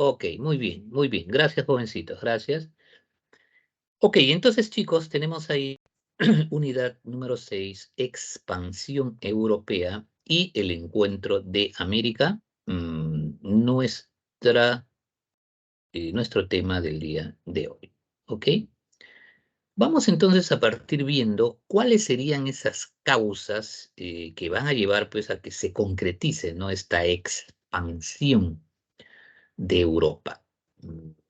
Ok, muy bien, muy bien. Gracias, jovencitos, gracias. Ok, entonces, chicos, tenemos ahí unidad número 6, expansión europea y el encuentro de América, nuestro tema del día de hoy. ¿Ok? Vamos entonces a partir viendo cuáles serían esas causas que van a llevar pues a que se concretice, ¿no?, esta expansión de Europa.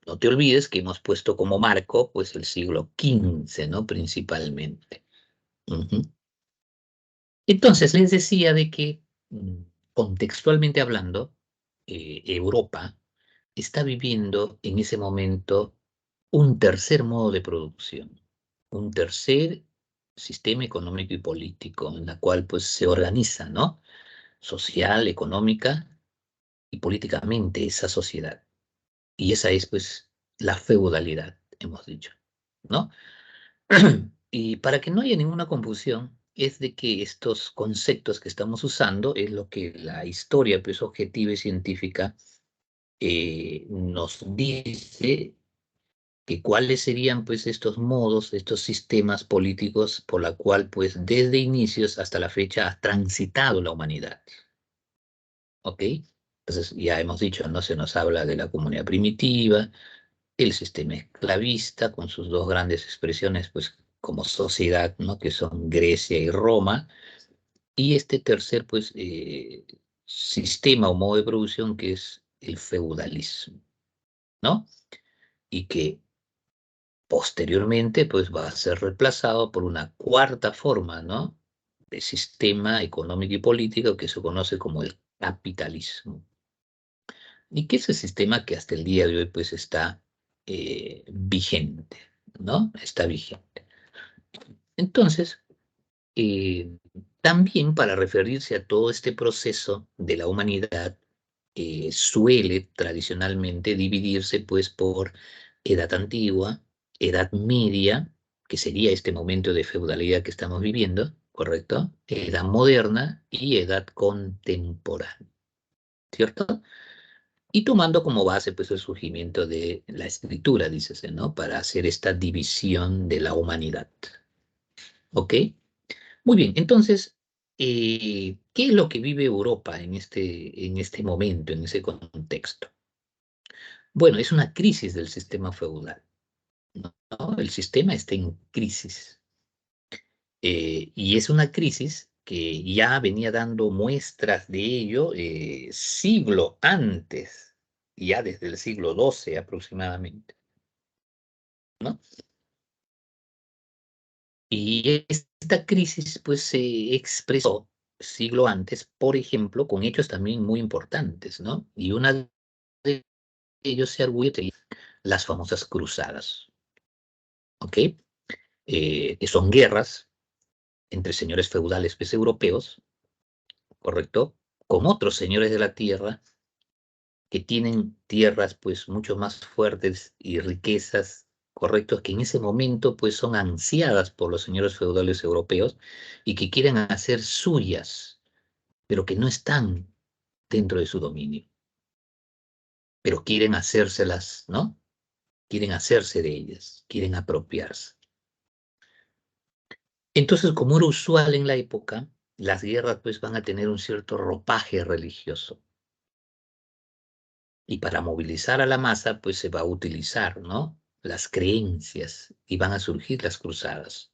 No te olvides que hemos puesto como marco pues el siglo XV, ¿no?, principalmente. Ujú. Entonces les decía de que contextualmente hablando, Europa está viviendo en ese momento un tercer modo de producción, un tercer sistema económico y político en la cual pues se organiza, ¿no?, social, económica y políticamente esa sociedad. Y esa es pues la feudalidad, hemos dicho, ¿no? Y para que no haya ninguna confusión, es de que estos conceptos que estamos usando es lo que la historia pues objetiva y científica nos dice que cuáles serían pues estos modos, estos sistemas políticos por la cual pues desde inicios hasta la fecha ha transitado la humanidad. ¿Ok? Entonces ya hemos dicho, ¿no? Se nos habla de la comunidad primitiva, el sistema esclavista con sus dos grandes expresiones pues como sociedad, ¿no?, que son Grecia y Roma, y este tercer pues sistema o modo de producción que es el feudalismo, ¿no? Y que posteriormente pues va a ser reemplazado por una cuarta forma, ¿no?, de sistema económico y político que se conoce como el capitalismo. Y que es el sistema que hasta el día de hoy pues está vigente, ¿no? Está vigente. Entonces, eh, también para referirse a todo este proceso de la humanidad, suele tradicionalmente dividirse pues por edad antigua, edad media, que sería este momento de feudalidad que estamos viviendo, ¿correcto? Edad moderna y edad contemporánea, ¿cierto? Y tomando como base pues el surgimiento de la escritura, dícese, ¿no?, para hacer esta división de la humanidad. ¿Ok? Muy bien, entonces, ¿qué es lo que vive Europa en este momento, en ese contexto? Bueno, es una crisis del sistema feudal, ¿no? El sistema está en crisis. Y es una crisis que ya venía dando muestras de ello siglo antes, ya desde el siglo XII aproximadamente, ¿no? Y esta crisis pues se expresó siglo antes, por ejemplo, con hechos también muy importantes, ¿no? Y una de ellos se arguye de las famosas cruzadas, ¿ok? Que son guerras entre señores feudales pues, europeos, ¿correcto? Con otros señores de la tierra que tienen tierras pues mucho más fuertes y riquezas, correctos, que en ese momento pues son ansiadas por los señores feudales europeos y que quieren hacer suyas, pero que no están dentro de su dominio, pero quieren hacérselas, ¿no? Quieren hacerse de ellas, quieren apropiarse. Entonces, como era usual en la época, las guerras pues van a tener un cierto ropaje religioso. Y para movilizar a la masa, pues se va a utilizar, ¿no?, las creencias y van a surgir las cruzadas,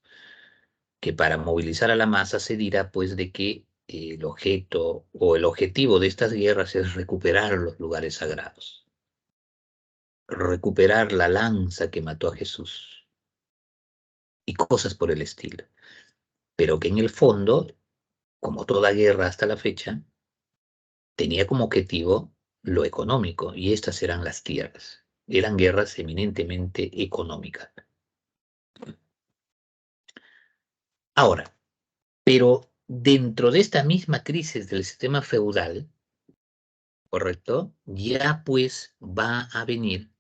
que para movilizar a la masa se dirá, pues, de que el objeto o el objetivo de estas guerras es recuperar los lugares sagrados, recuperar la lanza que mató a Jesús y cosas por el estilo. Pero que en el fondo, como toda guerra hasta la fecha, tenía como objetivo lo económico y estas eran las tierras. Eran guerras eminentemente económicas. Ahora, pero dentro de esta misma crisis del sistema feudal, ¿correcto? Ya pues va a venir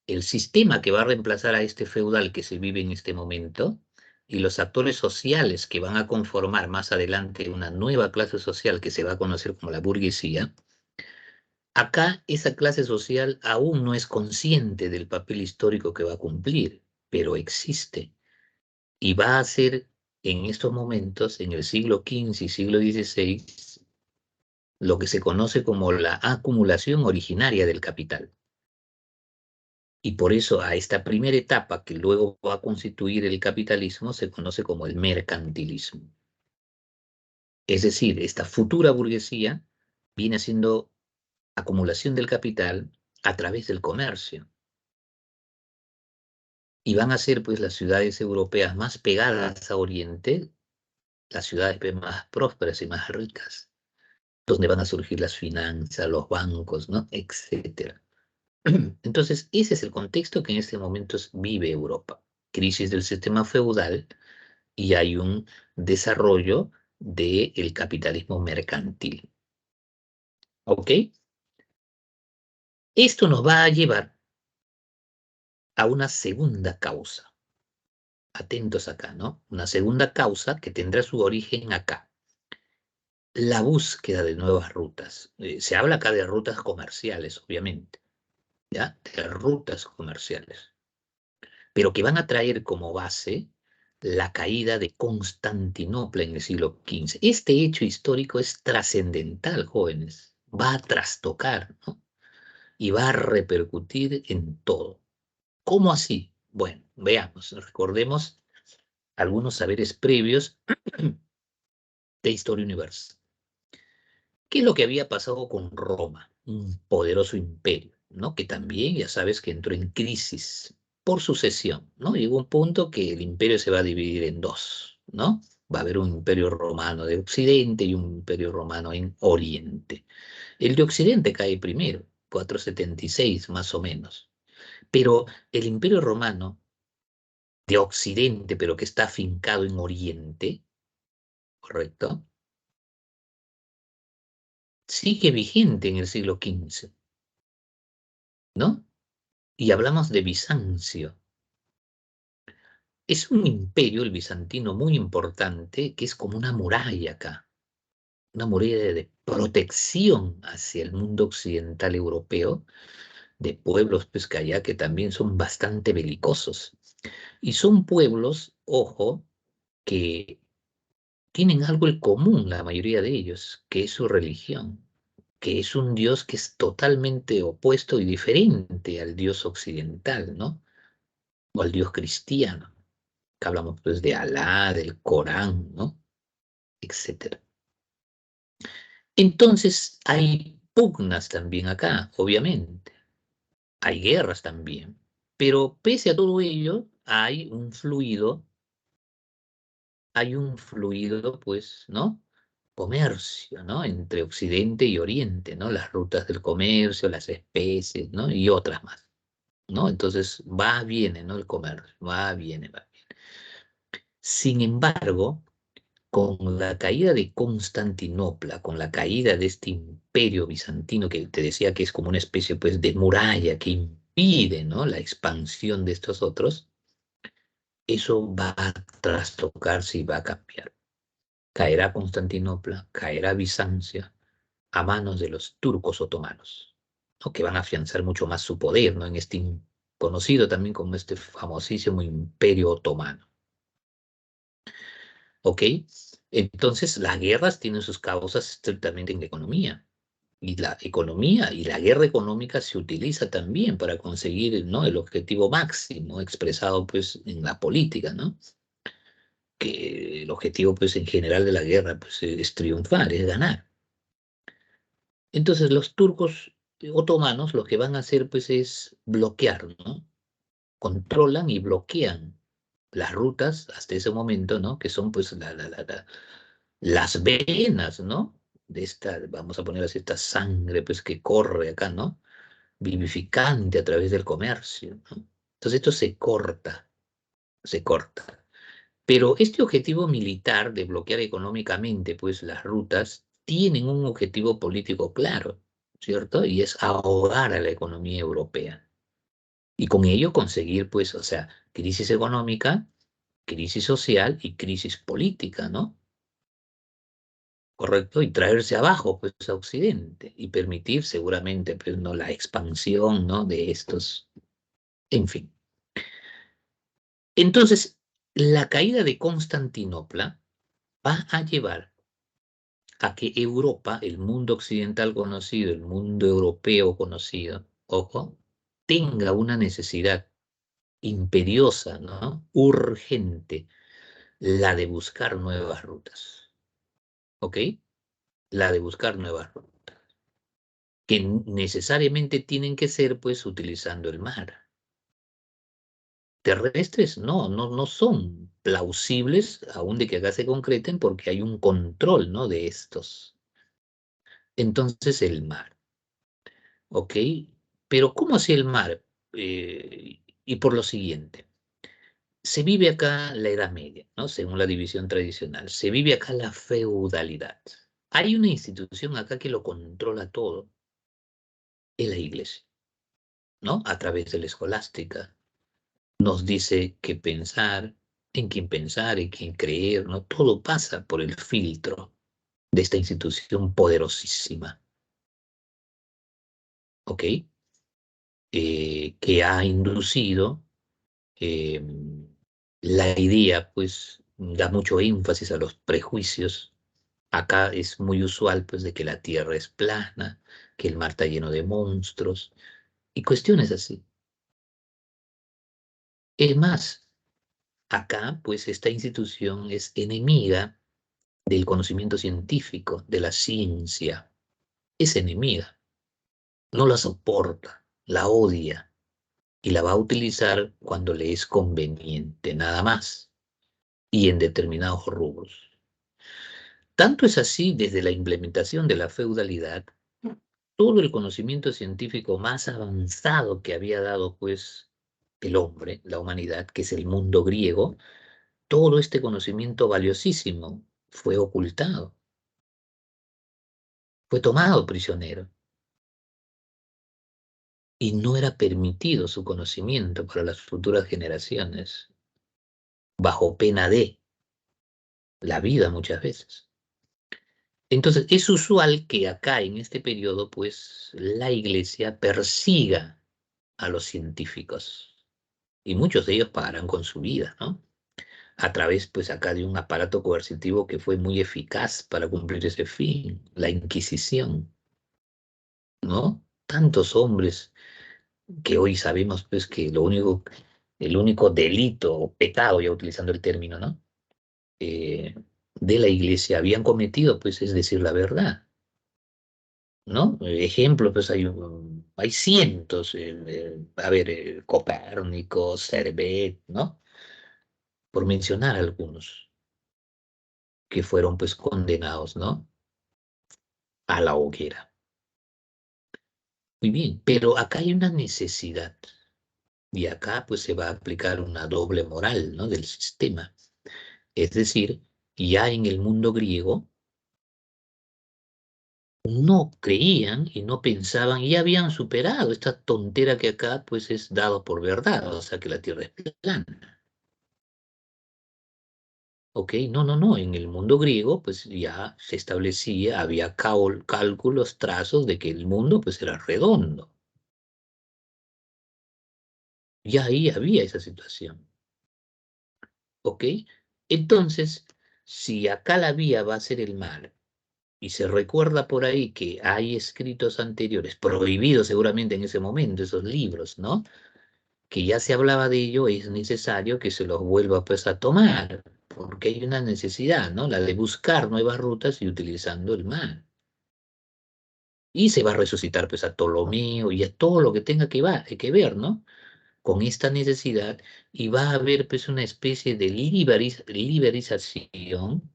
el sistema que va a reemplazar a este feudal que se vive en este momento y los actores sociales que van a conformar más adelante una nueva clase social que se va a conocer como la burguesía, Acá esa clase social aún no es consciente del papel histórico que va a cumplir, pero existe y va a ser en estos momentos, en el siglo XV y siglo XVI, lo que se conoce como la acumulación originaria del capital. Y por eso a esta primera etapa que luego va a constituir el capitalismo se conoce como el mercantilismo. Es decir, esta futura burguesía viene siendo acumulación del capital a través del comercio. Y van a ser pues las ciudades europeas más pegadas a Oriente, las ciudades pues, más prósperas y más ricas, donde van a surgir las finanzas, los bancos, ¿no? Etcétera. Entonces, ese es el contexto que en este momento vive Europa. Crisis del sistema feudal y hay un desarrollo del capitalismo mercantil. ¿Ok? Esto nos va a llevar a una segunda causa. Atentos acá, ¿no? Una segunda causa que tendrá su origen acá. La búsqueda de nuevas rutas. Se habla acá de rutas comerciales, obviamente, ¿ya? De rutas comerciales, pero que van a traer como base la caída de Constantinopla en el siglo XV. Este hecho histórico es trascendental, jóvenes. Va a trastocar, ¿no? Y va a repercutir en todo. ¿Cómo así? Bueno, veamos, recordemos algunos saberes previos de historia universal. ¿Qué es lo que había pasado con Roma? Un poderoso imperio, ¿no? Que también, ya sabes, que entró en crisis por sucesión, ¿no? Llegó un punto que el imperio se va a dividir en dos, ¿no? Va a haber un imperio romano de Occidente y un imperio romano en Oriente. El de Occidente cae primero, 476 más o menos. Pero el imperio romano de Occidente, pero que está afincado en Oriente, ¿correcto? Sigue vigente en el siglo XV, ¿no? Y hablamos de Bizancio. Es un imperio, el bizantino, muy importante, que es como una muralla acá, una muralla de protección hacia el mundo occidental europeo, de pueblos pues, que allá que también son bastante belicosos. Y son pueblos, ojo, que tienen algo en común, la mayoría de ellos, que es su religión, que es un Dios que es totalmente opuesto y diferente al Dios occidental, ¿no? O al Dios cristiano, que hablamos pues de Alá, del Corán, ¿no? Etcétera. Entonces hay pugnas también acá, obviamente. Hay guerras también. Pero pese a todo ello, hay un fluido, pues, ¿no? Comercio, ¿no? Entre Occidente y Oriente, ¿no? Las rutas del comercio, las especies, ¿no? Y otras más, ¿no? Entonces va, viene, ¿no? El comercio, va, viene, va. Sin embargo, con la caída de Constantinopla, con la caída de este imperio bizantino que te decía que es como una especie pues de muralla que impide, ¿no? La expansión de estos otros, eso va a trastocarse y va a cambiar. Caerá Constantinopla, caerá Bizancio a manos de los turcos otomanos, ¿no? Que van a afianzar mucho más su poder, ¿no? En este conocido también como este famosísimo imperio otomano. ¿Ok? Entonces, las guerras tienen sus causas estrictamente en la economía. Y la economía y la guerra económica se utiliza también para conseguir, ¿no? El objetivo máximo expresado pues en la política, ¿no? Que el objetivo pues en general de la guerra pues es triunfar, es ganar. Entonces los turcos otomanos lo que van a hacer pues es bloquear, ¿no? Controlan y bloquean las rutas hasta ese momento, ¿no? Que son pues las venas, ¿no? De esta, vamos a poner así, esta sangre pues que corre acá, ¿no? Vivificante a través del comercio, ¿no? Entonces esto se corta, se corta. Pero este objetivo militar de bloquear económicamente pues las rutas tienen un objetivo político claro, ¿cierto? Y es ahogar a la economía europea. Y con ello conseguir pues, o sea, crisis económica, crisis social y crisis política, ¿no? ¿correcto? Y traerse abajo, pues, a Occidente y permitir seguramente, pues, ¿no? La expansión, ¿no? De estos, en fin. Entonces, la caída de Constantinopla va a llevar a que Europa, el mundo occidental conocido, el mundo europeo conocido, ojo, tenga una necesidad imperiosa, ¿no? Urgente, la de buscar nuevas rutas, ¿ok? La de buscar nuevas rutas, que necesariamente tienen que ser, pues, utilizando el mar. Terrestres no son plausibles, aún de que acá se concreten, porque hay un control, ¿no? De estos. Entonces, el mar, ¿ok? Pero ¿cómo así el mar? Y por lo siguiente, se vive acá la Edad Media, ¿no? Según la división tradicional, se vive acá la feudalidad. Hay una institución acá que lo controla todo, es la Iglesia, ¿no? A través de la escolástica. Nos dice qué pensar, en quién creer, ¿no? Todo pasa por el filtro de esta institución poderosísima, ¿ok? Que ha inducido eh, la idea, pues, da mucho énfasis a los prejuicios. Acá es muy usual, pues, de que la Tierra es plana, que el mar está lleno de monstruos y cuestiones así. Es más, acá, pues, esta institución es enemiga del conocimiento científico, de la ciencia. Es enemiga, no la soporta, la odia y la va a utilizar cuando le es conveniente, nada más, y en determinados rubros. Tanto es así desde la implementación de la feudalidad, todo el conocimiento científico más avanzado que había dado pues el hombre, la humanidad, que es el mundo griego, todo este conocimiento valiosísimo fue ocultado, fue tomado prisionero y no era permitido su conocimiento para las futuras generaciones, bajo pena de la vida muchas veces. Entonces, es usual que acá en este periodo, pues, la iglesia persiga a los científicos y muchos de ellos pagarán con su vida, ¿no? A través, pues, acá de un aparato coercitivo que fue muy eficaz para cumplir ese fin, la Inquisición, ¿no? Tantos hombres que hoy sabemos, pues, que el único delito o pecado, ya utilizando el término, ¿no? Eh, de la iglesia habían cometido, pues, es decir, la verdad. ¿No? Ejemplos, pues hay cientos, a ver, Copérnico, Servet, ¿no? Por mencionar algunos que fueron pues condenados, ¿no? A la hoguera. Muy bien, pero acá hay una necesidad y acá pues se va a aplicar una doble moral, ¿no? Del sistema. Es decir, ya en el mundo griego no creían y no pensaban y ya habían superado esta tontera que acá pues es dado por verdad, o sea que la Tierra es plana. Ok, no. En el mundo griego, pues ya se establecía, había cálculos, trazos de que el mundo, pues era redondo. Ya ahí había esa situación. Ok, entonces, si acá la vía va a ser el mar, y se recuerda por ahí que hay escritos anteriores, prohibidos seguramente en ese momento, esos libros, ¿no? Que ya se hablaba de ello, es necesario que se los vuelva pues a tomar, porque hay una necesidad, ¿no? La de buscar nuevas rutas y utilizando el mar. Y se va a resucitar pues a Ptolomeo y a todo lo que tenga que ver, ¿no? Con esta necesidad y va a haber pues una especie de liberización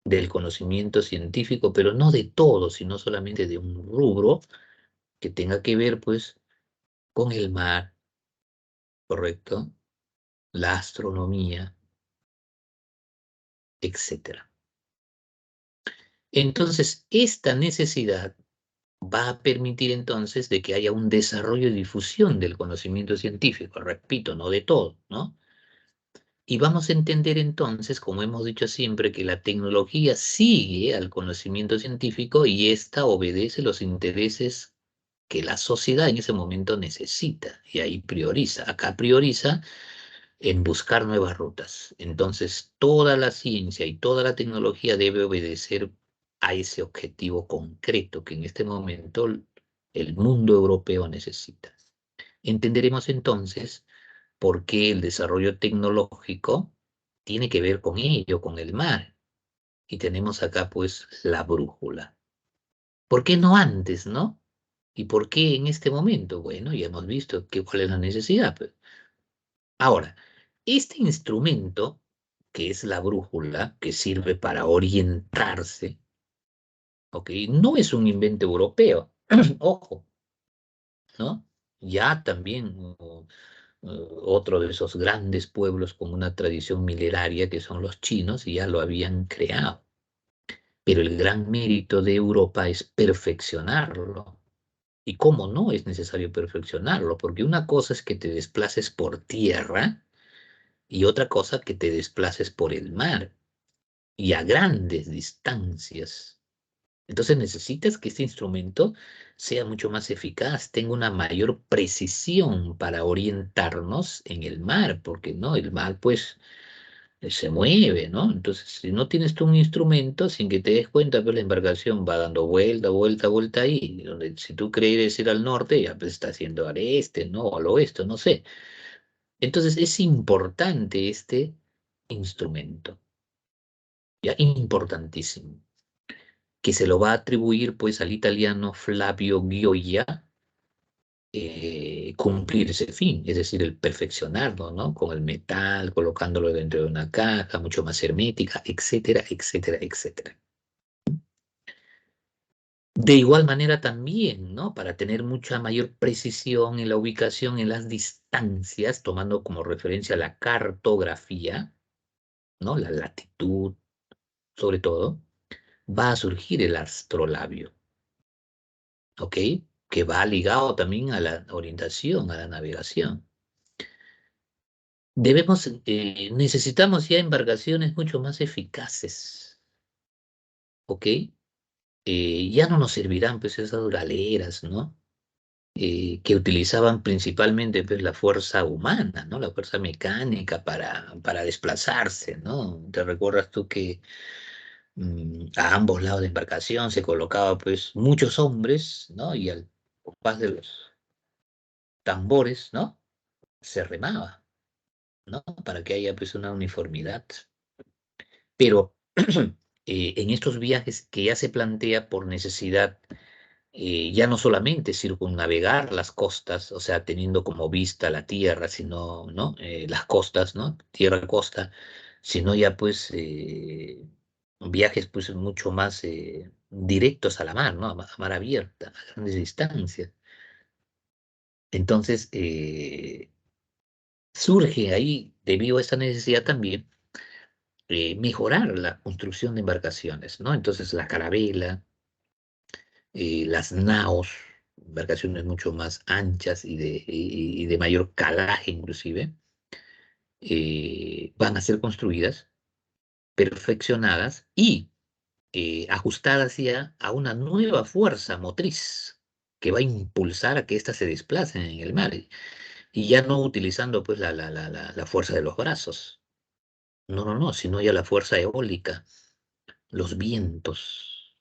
del conocimiento científico, pero no de todo, sino solamente de un rubro que tenga que ver pues con el mar, ¿correcto? La astronomía, etcétera. Entonces, esta necesidad va a permitir entonces de que haya un desarrollo y difusión del conocimiento científico, repito, no de todo, ¿no? Y vamos a entender entonces, como hemos dicho siempre, que la tecnología sigue al conocimiento científico y ésta obedece los intereses que la sociedad en ese momento necesita. Y ahí prioriza. Acá prioriza en buscar nuevas rutas. Entonces, toda la ciencia y toda la tecnología debe obedecer a ese objetivo concreto que en este momento el mundo europeo necesita. Entenderemos entonces por qué el desarrollo tecnológico tiene que ver con ello, con el mar. Y tenemos acá pues la brújula. ¿Por qué no antes, no? ¿Y por qué en este momento? Bueno, ya hemos visto cuál es la necesidad, pues. Ahora, este instrumento, que es la brújula, que sirve para orientarse, ¿ok? No es un invento europeo, ojo, ¿no? Ya también otro de esos grandes pueblos con una tradición milenaria que son los chinos ya lo habían creado. Pero el gran mérito de Europa es perfeccionarlo. ¿Y cómo no es necesario perfeccionarlo? Porque una cosa es que te desplaces por tierra y otra cosa que te desplaces por el mar y a grandes distancias. Entonces necesitas que este instrumento sea mucho más eficaz, tenga una mayor precisión para orientarnos en el mar, porque no, el mar pues se mueve, ¿no? Entonces, si no tienes tú un instrumento, sin que te des cuenta, pues la embarcación va dando vuelta, vuelta, vuelta ahí, donde si tú crees ir al norte, ya pues está haciendo al este, ¿no? O al oeste, no sé. Entonces es importante este instrumento, ya importantísimo, que se lo va a atribuir pues al italiano Flavio Gioia, cumplir ese fin, es decir, el perfeccionarlo, ¿no? Con el metal, colocándolo dentro de una caja mucho más hermética, etcétera, etcétera, etcétera. De igual manera también, ¿no? Para tener mucha mayor precisión en la ubicación en las distancias, tomando como referencia la cartografía, ¿no? La latitud, sobre todo, va a surgir el astrolabio, ¿ok? Que va ligado también a la orientación, a la navegación. Necesitamos ya embarcaciones mucho más eficaces, ¿ok? Ya no nos servirán pues esas galeras, ¿no? Que utilizaban principalmente pues la fuerza humana, ¿no? La fuerza mecánica para desplazarse, ¿no? ¿Te recuerdas tú que a ambos lados de embarcación se colocaba pues muchos hombres, ¿no? Y al compás de los tambores, ¿no? Se remaba, ¿no? Para que haya pues una uniformidad. Pero en estos viajes que ya se plantea por necesidad, ya no solamente circunnavegar las costas, o sea, teniendo como vista la tierra, sino, ¿no? Las costas, ¿no? Tierra-costa, sino ya pues viajes pues mucho más directos a la mar, ¿no? A mar abierta, a grandes distancias. Entonces, surge ahí, debido a esta necesidad también, mejorar la construcción de embarcaciones, ¿no? Entonces, la carabela, las naos, embarcaciones mucho más anchas y de mayor calaje inclusive, van a ser construidas, perfeccionadas y ajustadas ya a una nueva fuerza motriz que va a impulsar a que éstas se desplacen en el mar y ya no utilizando pues la fuerza de los brazos. No, no, no, sino ya la fuerza eólica, los vientos,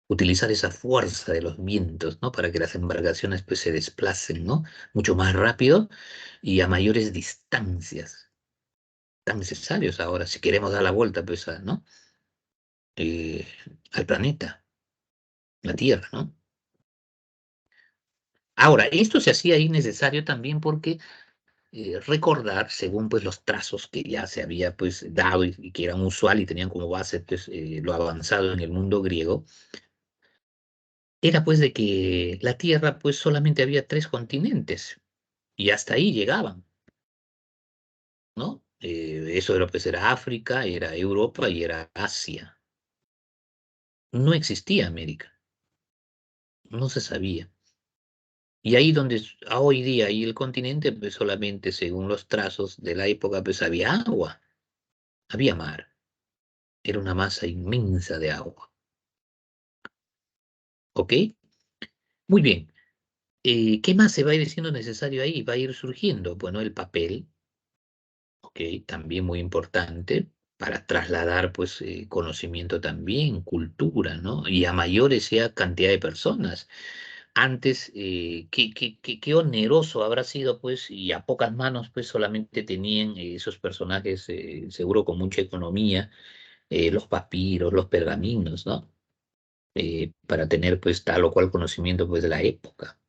utilizar esa fuerza de los vientos, ¿no? Para que las embarcaciones pues se desplacen, ¿no? Mucho más rápido y a mayores distancias, tan necesarios ahora, si queremos dar la vuelta pues ¿no? Eh, al planeta, la Tierra, ¿no? Ahora, esto se hacía innecesario también porque recordar, según pues los trazos que ya se había pues dado y que eran usual y tenían como base pues, lo avanzado en el mundo griego, era pues de que la Tierra pues solamente había tres continentes y hasta ahí llegaban, ¿no? Eso era pues era África, era Europa y era Asia. No existía América, no se sabía. Y ahí donde a hoy día ahí el continente pues solamente según los trazos de la época pues había agua. había mar, era una masa inmensa de agua. ¿Ok? Muy bien. ¿Qué más se va a ir siendo necesario ahí? Va a ir surgiendo, bueno, el papel, ¿ok? También muy importante para trasladar, pues, conocimiento también, cultura, ¿no? Y a mayores sea cantidad de personas. Antes, qué oneroso habrá sido, pues, y a pocas manos, pues, solamente tenían esos personajes, seguro con mucha economía, los papiros, los pergaminos, ¿no? Para tener, pues, tal o cual conocimiento, pues, de la época.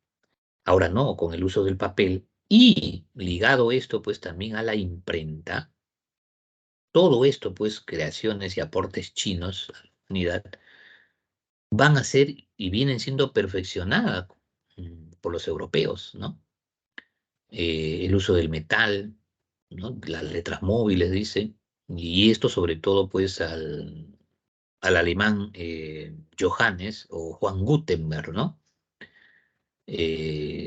Ahora no, con el uso del papel y ligado esto, pues, también a la imprenta, todo esto, pues, creaciones y aportes chinos a la humanidad, van a ser y vienen siendo perfeccionadas por los europeos, ¿no? El uso del metal, ¿no? Las letras móviles, dice, y esto sobre todo pues al alemán Johannes o Juan Gutenberg, ¿no?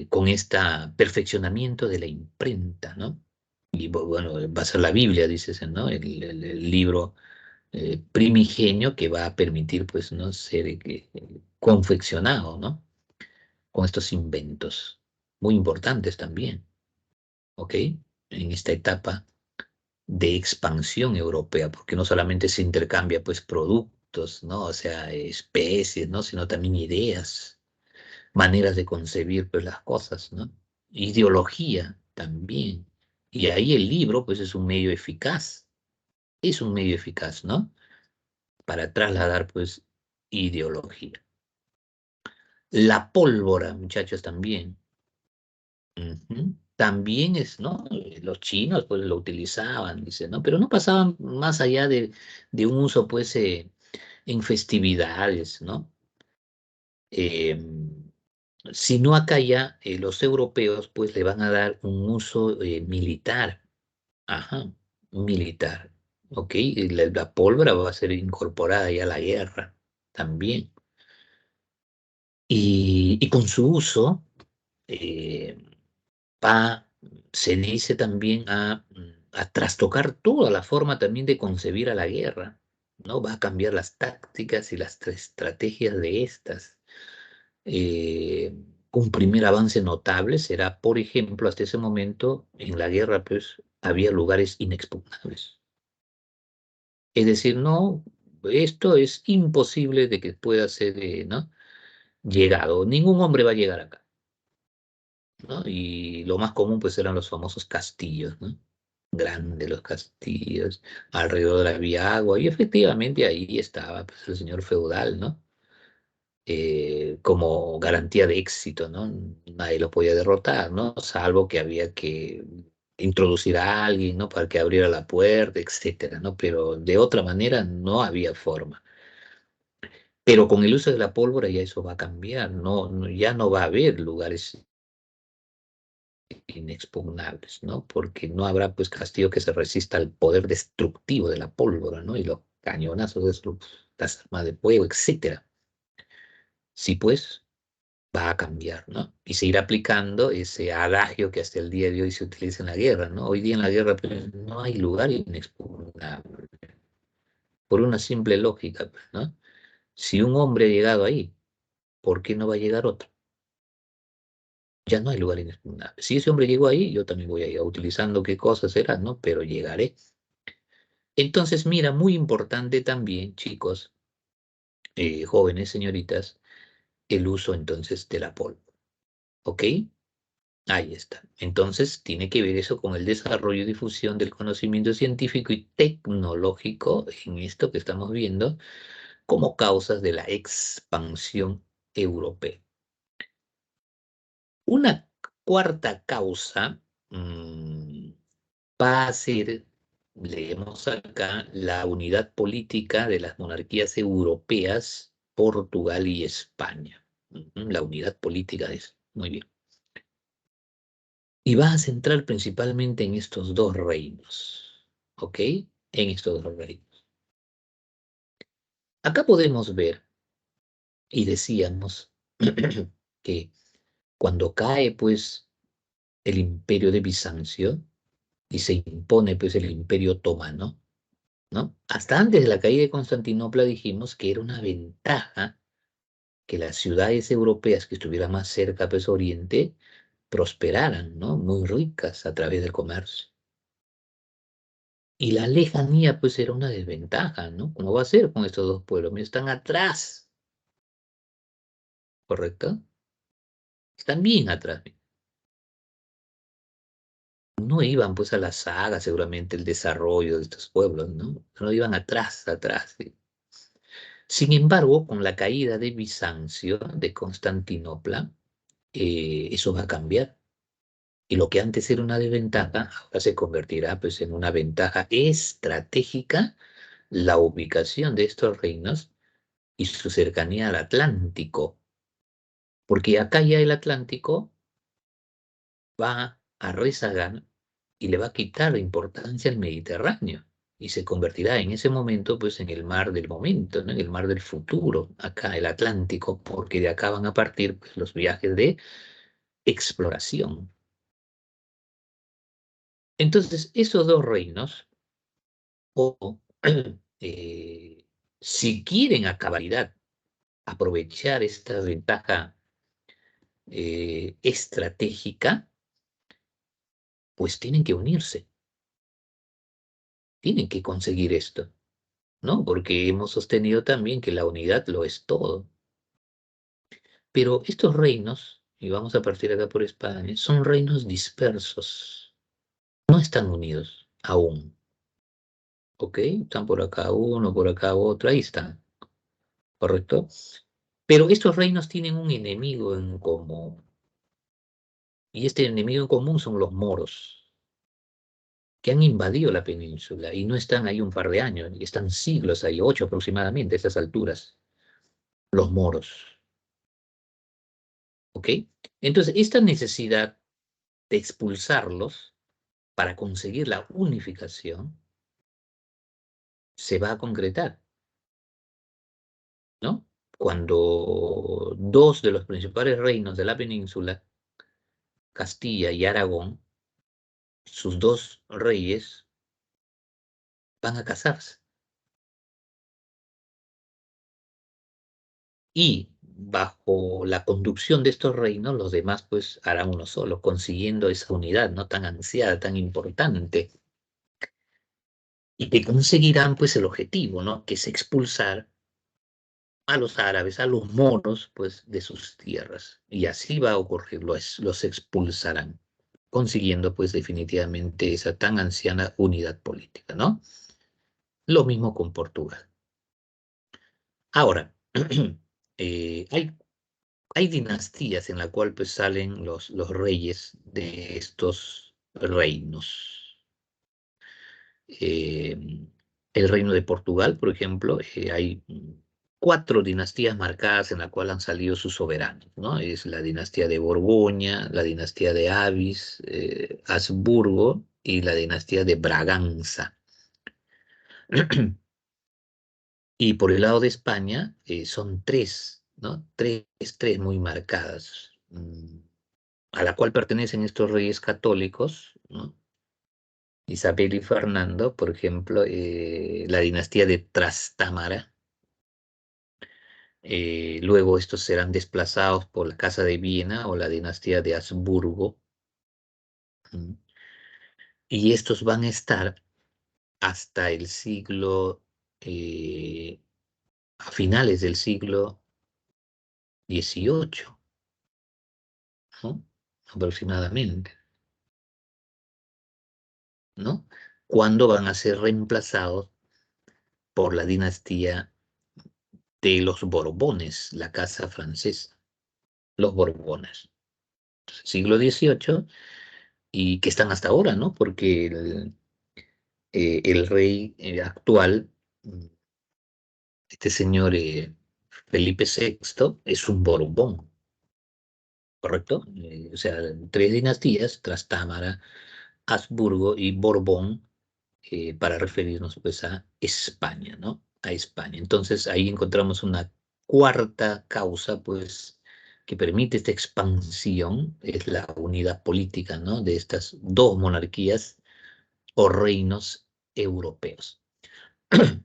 Con este perfeccionamiento de la imprenta, ¿no? Y bueno, va a ser la Biblia, dices, ¿no? El libro primigenio que va a permitir, pues, ¿no? Ser confeccionado, ¿no? Con estos inventos muy importantes también. ¿Ok? En esta etapa de expansión europea, porque no solamente se intercambia pues productos, ¿no? O sea, especies, ¿no? Sino también ideas, maneras de concebir pues las cosas, ¿no? Ideología también. Y ahí el libro pues es un medio eficaz, ¿no? Para trasladar pues ideología. La pólvora, muchachos, también. Ujú. También es, ¿no? Los chinos pues lo utilizaban, dice, ¿no? Pero no pasaban más allá de un uso pues en festividades, ¿no? Eh, sino acá ya los europeos pues le van a dar un uso militar, ajá, militar, ¿ok? Y la pólvora va a ser incorporada ya a la guerra también. Y con su uso, eh, va, se dice también a trastocar toda la forma también de concebir a la guerra, ¿no? Va a cambiar las tácticas y las estrategias de estas. Un primer avance notable será, por ejemplo, hasta ese momento en la guerra, pues había lugares inexpugnables. Es decir, no, esto es imposible de que pueda ser, ¿no? Llegado. Ningún hombre va a llegar acá. ¿No? Y lo más común pues eran los famosos castillos, ¿no? Grandes los castillos, alrededor había agua y efectivamente ahí estaba pues, el señor feudal, ¿no? Como garantía de éxito, ¿no? Nadie lo podía derrotar, ¿no? Salvo que había que introducir a alguien, ¿no? Para que abriera la puerta, etcétera, ¿no? Pero de otra manera no había forma. Pero con el uso de la pólvora ya eso va a cambiar, ya no va a haber lugares inexpugnables, ¿no? Porque no habrá pues castillo que se resista al poder destructivo de la pólvora, ¿no? Y los cañonazos de las armas de fuego, etcétera. Sí, pues va a cambiar, ¿no? Y seguir aplicando ese adagio que hasta el día de hoy se utiliza en la guerra, ¿no? Hoy día en la guerra pues, no hay lugar inexpugnable, por una simple lógica, pues, ¿no? Si un hombre ha llegado ahí, ¿por qué no va a llegar otro? Ya no hay lugar inexpugnable. Si ese hombre llegó ahí, yo también voy a ir, utilizando qué cosas será, ¿no? Pero llegaré. Entonces, mira, muy importante también, chicos, jóvenes, señoritas, el uso entonces de la pólvora. ¿Ok? Ahí está. Entonces, tiene que ver eso con el desarrollo y difusión del conocimiento científico y tecnológico en esto que estamos viendo como causas de la expansión europea. Una cuarta causa mm, va a ser, leemos acá, la unidad política de las monarquías europeas, Portugal y España. La unidad política de eso. Muy bien. Y va a centrar principalmente en estos dos reinos. ¿Ok? En estos dos reinos. Acá podemos ver, y decíamos, que cuando cae, pues, el imperio de Bizancio y se impone, pues, el imperio otomano, ¿no? Hasta antes de la caída de Constantinopla dijimos que era una ventaja que las ciudades europeas que estuvieran más cerca, pues Oriente, prosperaran, ¿no? Muy ricas a través del comercio. Y la lejanía, pues, era una desventaja, ¿no? ¿Cómo va a ser con estos dos pueblos? Mira, están atrás, ¿correcto? Están bien atrás. No iban, pues, a la saga, seguramente, el desarrollo de estos pueblos, ¿no? No iban atrás, atrás. ¿Sí? Sin embargo, con la caída de Bizancio, de Constantinopla, eso va a cambiar. Y lo que antes era una desventaja, ahora se convertirá, pues, en una ventaja estratégica la ubicación de estos reinos y su cercanía al Atlántico, porque acá ya el Atlántico va a rezagar y le va a quitar importancia al Mediterráneo y se convertirá en ese momento pues en el mar del momento, ¿no? En el mar del futuro, acá el Atlántico, porque de acá van a partir pues, los viajes de exploración. Entonces, esos dos reinos, o eh, si quieren a cabalidad aprovechar esta ventaja estratégica, pues tienen que unirse, tienen que conseguir esto, ¿no? Porque hemos sostenido también que la unidad lo es todo. Pero estos reinos, y vamos a partir acá por España, son reinos dispersos, no están unidos aún, ¿ok? Están por acá uno, por acá otro, ahí están, ¿correcto? Pero estos reinos tienen un enemigo en común, y este enemigo en común son los moros, que han invadido la península y no están ahí un par de años, están siglos ahí, 8 aproximadamente a estas alturas, los moros, ¿ok? Entonces, esta necesidad de expulsarlos para conseguir la unificación se va a concretar, ¿no? Cuando dos de los principales reinos de la península, Castilla y Aragón, sus dos reyes van a casarse y bajo la conducción de estos reinos, los demás pues harán uno solo, consiguiendo esa unidad no tan ansiada, tan importante, y que conseguirán pues el objetivo, ¿no? Que es expulsar a los árabes, a los moros, pues de sus tierras. Y así va a ocurrir, los expulsarán, consiguiendo pues definitivamente esa tan anciana unidad política, ¿no? Lo mismo con Portugal. Ahora, hay dinastías en la cual pues salen los reyes de estos reinos. Eh, el reino de Portugal, por ejemplo, hay cuatro dinastías marcadas en la cual han salido sus soberanos, ¿no? Es la dinastía de Borgoña, la dinastía de Avis, Habsburgo y la dinastía de Braganza. Y por el lado de España son tres, ¿no? Tres muy marcadas, a la cual pertenecen estos reyes católicos, ¿no? Isabel y Fernando, por ejemplo, la dinastía de Trastámara. Luego estos serán desplazados por la Casa de Viena o la dinastía de Habsburgo. ¿Mm? Y estos van a estar hasta el siglo, a finales del siglo XVIII, ¿no? Aproximadamente, ¿no? Cuando van a ser reemplazados por la dinastía de los Borbones, la casa francesa, los Borbones, siglo XVIII, y que están hasta ahora, ¿no? Porque el rey actual, este señor Felipe VI, es un Borbón, ¿correcto? O sea, tres dinastías, Trastámara, Habsburgo y Borbón, para referirnos pues a España, ¿no? A España. Entonces ahí encontramos una cuarta causa, pues, que permite esta expansión, es la unidad política, ¿no? De estas dos monarquías o reinos europeos.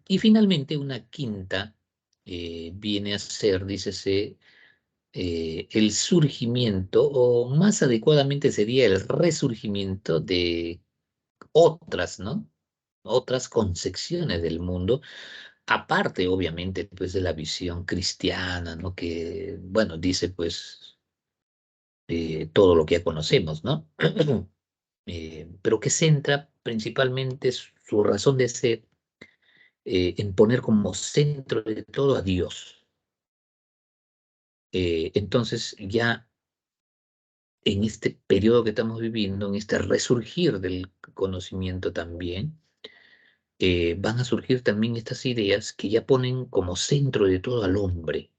Y finalmente una quinta viene a ser, dícese, el surgimiento, o más adecuadamente sería el resurgimiento de otras, ¿no? Otras concepciones del mundo, aparte, obviamente, pues de la visión cristiana, ¿no? Que, bueno, dice, pues, todo lo que ya conocemos, ¿no? Pero que centra principalmente su razón de ser en poner como centro de todo a Dios. Entonces, ya en este periodo que estamos viviendo, en este resurgir del conocimiento también, van a surgir también estas ideas que ya ponen como centro de todo al hombre,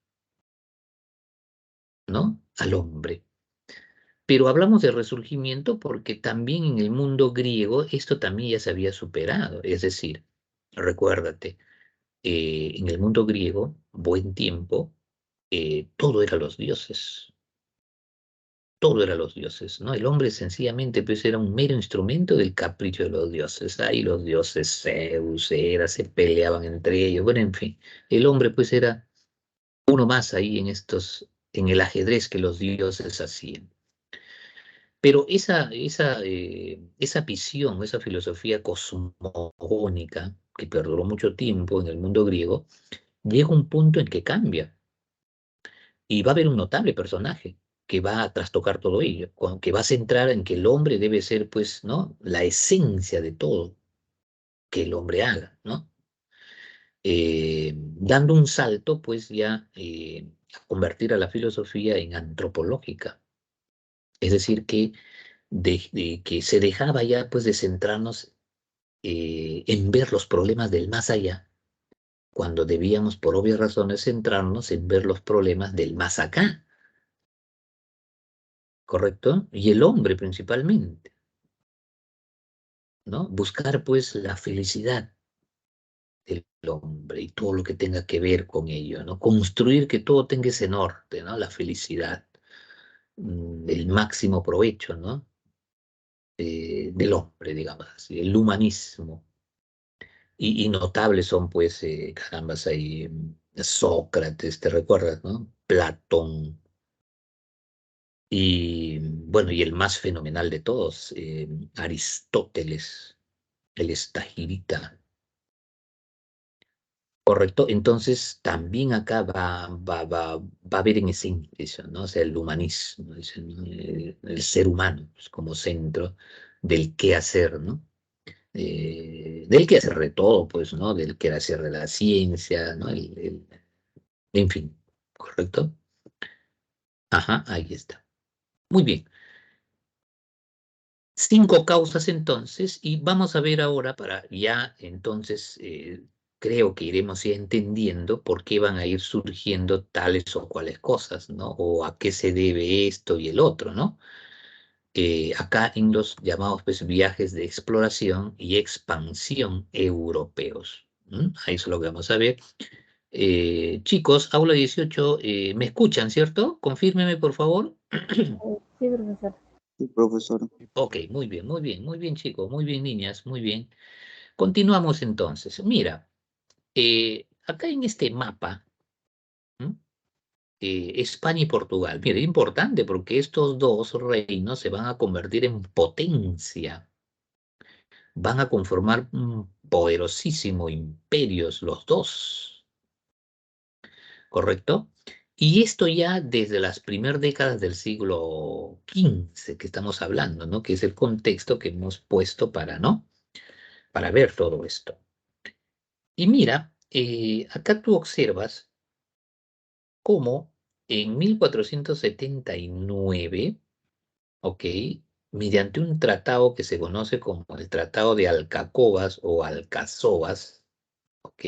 ¿no? Al hombre. Pero hablamos de resurgimiento porque también en el mundo griego esto también ya se había superado. Es decir, recuérdate, en el mundo griego, buen tiempo, todo era los dioses. Todo era los dioses, ¿no? El hombre sencillamente pues era un mero instrumento del capricho de los dioses. Ahí los dioses Zeus, Hera, se peleaban entre ellos. Bueno, en fin, el hombre pues era uno más ahí en el ajedrez que los dioses hacían. Pero esa visión, esa filosofía cosmogónica que perduró mucho tiempo en el mundo griego, llega un punto en que cambia y va a haber un notable personaje que va a trastocar todo ello, que va a centrar en que el hombre debe ser, pues, ¿no? La esencia de todo que el hombre haga, ¿no? Dando un salto, pues, ya a convertir a la filosofía en antropológica. Es decir, que se dejaba ya, pues, de centrarnos en ver los problemas del más allá, cuando debíamos, por obvias razones, centrarnos en ver los problemas del más acá, ¿correcto? Y el hombre principalmente, ¿no? Buscar pues la felicidad del hombre y todo lo que tenga que ver con ello, ¿no? Construir que todo tenga ese norte, ¿no? La felicidad, el máximo provecho, ¿no? Del hombre, digamos así, el humanismo. Y notables son pues, carambas ahí, Sócrates, ¿te recuerdas, no? Platón. Y bueno, y el más fenomenal de todos, Aristóteles, el estagirita. Correcto, entonces también acá va a haber en ese eso, ¿no? O sea, el humanismo, dicen, ¿no? El ser humano pues, como centro del qué hacer, ¿no? Del qué hacer de todo, pues, ¿no? Del qué hacer de la ciencia, ¿no? En fin, ¿correcto? Ajá, ahí está. Muy bien. 5 causas entonces, y vamos a ver ahora para ya entonces, creo que iremos ya entendiendo por qué van a ir surgiendo tales o cuales cosas, ¿no? O a qué se debe esto y el otro, ¿no? Acá en los llamados pues, viajes de exploración y expansión europeos. Ahí es lo que vamos a ver. Chicos, aula 18, ¿me escuchan, cierto? Confírmeme, por favor. Sí, profesor. Sí, profesor. Ok, muy bien, muy bien, muy bien, chicos, muy bien, niñas, muy bien. Continuamos entonces. Mira, acá en este mapa, ¿m? España y Portugal, mira, importante porque estos dos reinos se van a convertir en potencia, van a conformar un poderosísimo imperios los dos, ¿correcto? Y esto ya desde las primeras décadas del siglo XV que estamos hablando, ¿no? Que es el contexto que hemos puesto para, ¿no? Para ver todo esto. Y mira, acá tú observas cómo en 1479, ¿ok? Mediante un tratado que se conoce como el Tratado de Alcacobas o Alcazovas, ¿ok?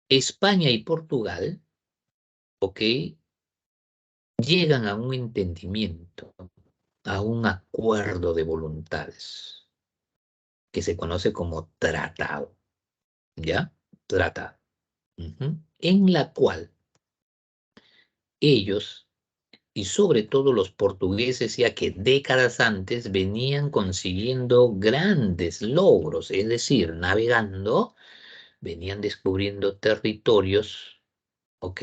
España y Portugal, ¿ok? Llegan a un entendimiento, a un acuerdo de voluntades, que se conoce como tratado, ¿ya? Tratado. En la cual ellos y sobre todo los portugueses, ya que décadas antes venían consiguiendo grandes logros, es decir, navegando, venían descubriendo territorios, ¿ok?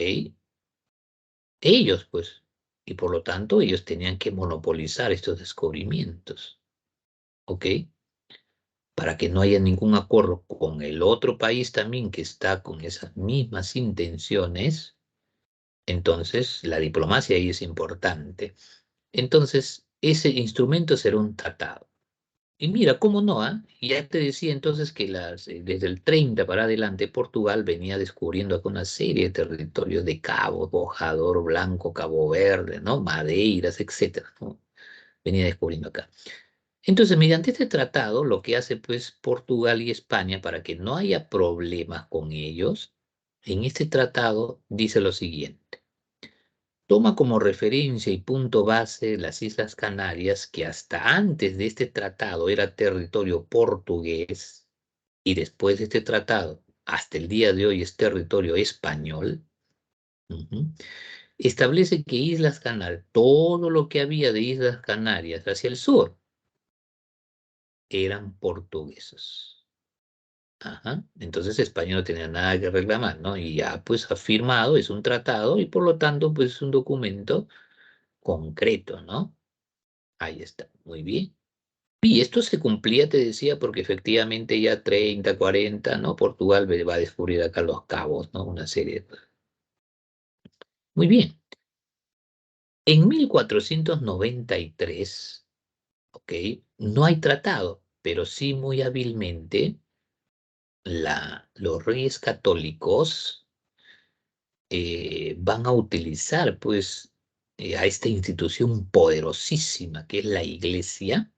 Ellos, pues, y por lo tanto ellos tenían que monopolizar estos descubrimientos, ¿ok? Para que no haya ningún acuerdo con el otro país también que está con esas mismas intenciones, entonces la diplomacia ahí es importante. Entonces, ese instrumento será un tratado. Y mira, cómo no, ¿ah? Ya te decía entonces que desde el 30 para adelante Portugal venía descubriendo acá una serie de territorios de Cabo, Bojador Blanco, Cabo Verde, ¿no? Madeiras, etcétera, ¿no? Venía descubriendo acá. Entonces, mediante este tratado, lo que hace pues Portugal y España para que no haya problemas con ellos, en este tratado dice lo siguiente: toma como referencia y punto base las Islas Canarias, que hasta antes de este tratado era territorio portugués y después de este tratado, hasta el día de hoy es territorio español. Ujú. Establece que Islas Canarias, todo lo que había de Islas Canarias hacia el sur, eran portuguesos. Ajá. Entonces España no tenía nada que reclamar, ¿no? Y ya pues ha firmado, es un tratado y por lo tanto pues es un documento concreto, ¿no? Ahí está, muy bien. Y esto se cumplía, te decía, porque efectivamente ya 30, 40, ¿no? Portugal va a descubrir acá los cabos, ¿no? Una serie. Muy bien. En 1493, ¿ok? No hay tratado, pero sí muy hábilmente los reyes católicos van a utilizar, pues, a esta institución poderosísima que es la Iglesia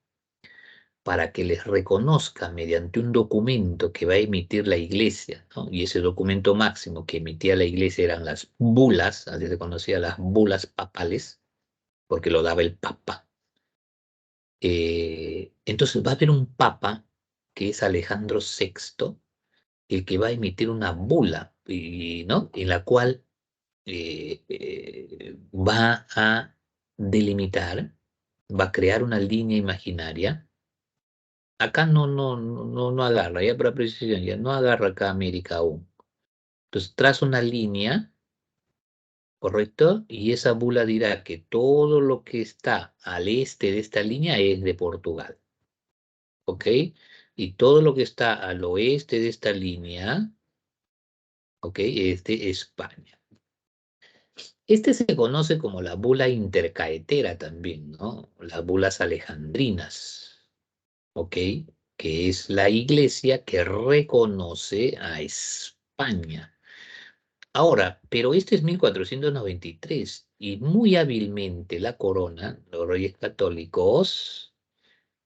para que les reconozca mediante un documento que va a emitir la Iglesia, ¿no? Y ese documento máximo que emitía la Iglesia eran las bulas, así se conocía, las bulas papales, porque lo daba el Papa. Entonces va a haber un Papa que es Alejandro VI, el que va a emitir una bula, ¿no? En la cual va a delimitar, va a crear una línea imaginaria. Acá no agarra, ya para precisión, ya no agarra acá América aún. Entonces traza una línea, ¿correcto? Y esa bula dirá que todo lo que está al este de esta línea es de Portugal, ¿ok? Y todo lo que está al oeste de esta línea, ¿ok? Es de España. Este se conoce como la bula intercaetera también, ¿no? Las bulas alejandrinas, ¿ok? Que es la iglesia que reconoce a España. Ahora, pero este es 1493 y muy hábilmente la corona, los reyes católicos,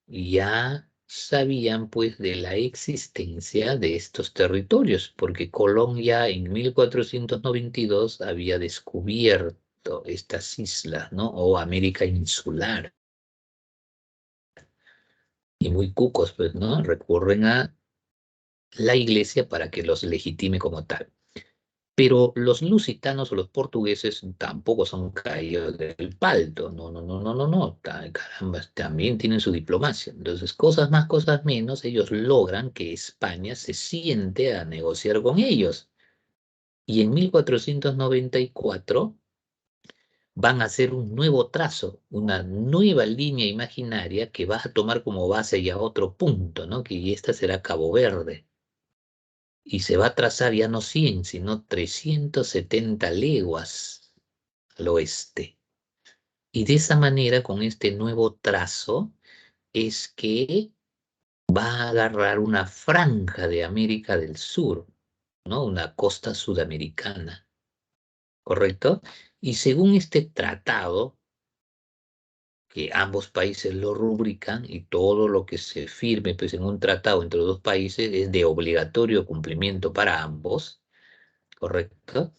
ya sabían pues de la existencia de estos territorios, porque Colón ya en 1492 había descubierto estas islas, ¿no? O América insular. Y muy cucos, pues, ¿no? Recurren a la iglesia para que los legitime como tal. Pero los lusitanos o los portugueses tampoco son caídos del palto, no, caramba, también tienen su diplomacia. Entonces, cosas más, cosas menos, ellos logran que España se siente a negociar con ellos. Y en 1494 van a hacer un nuevo trazo, una nueva línea imaginaria que va a tomar como base ya otro punto, ¿no? Que esta será Cabo Verde. Y se va a trazar ya no 100, sino 370 leguas al oeste. Y de esa manera, con este nuevo trazo, es que va a agarrar una franja de América del Sur, ¿no? Una costa sudamericana, ¿correcto? Y según este tratado, que ambos países lo rubrican y todo lo que se firme pues, en un tratado entre los dos países es de obligatorio cumplimiento para ambos, ¿correcto?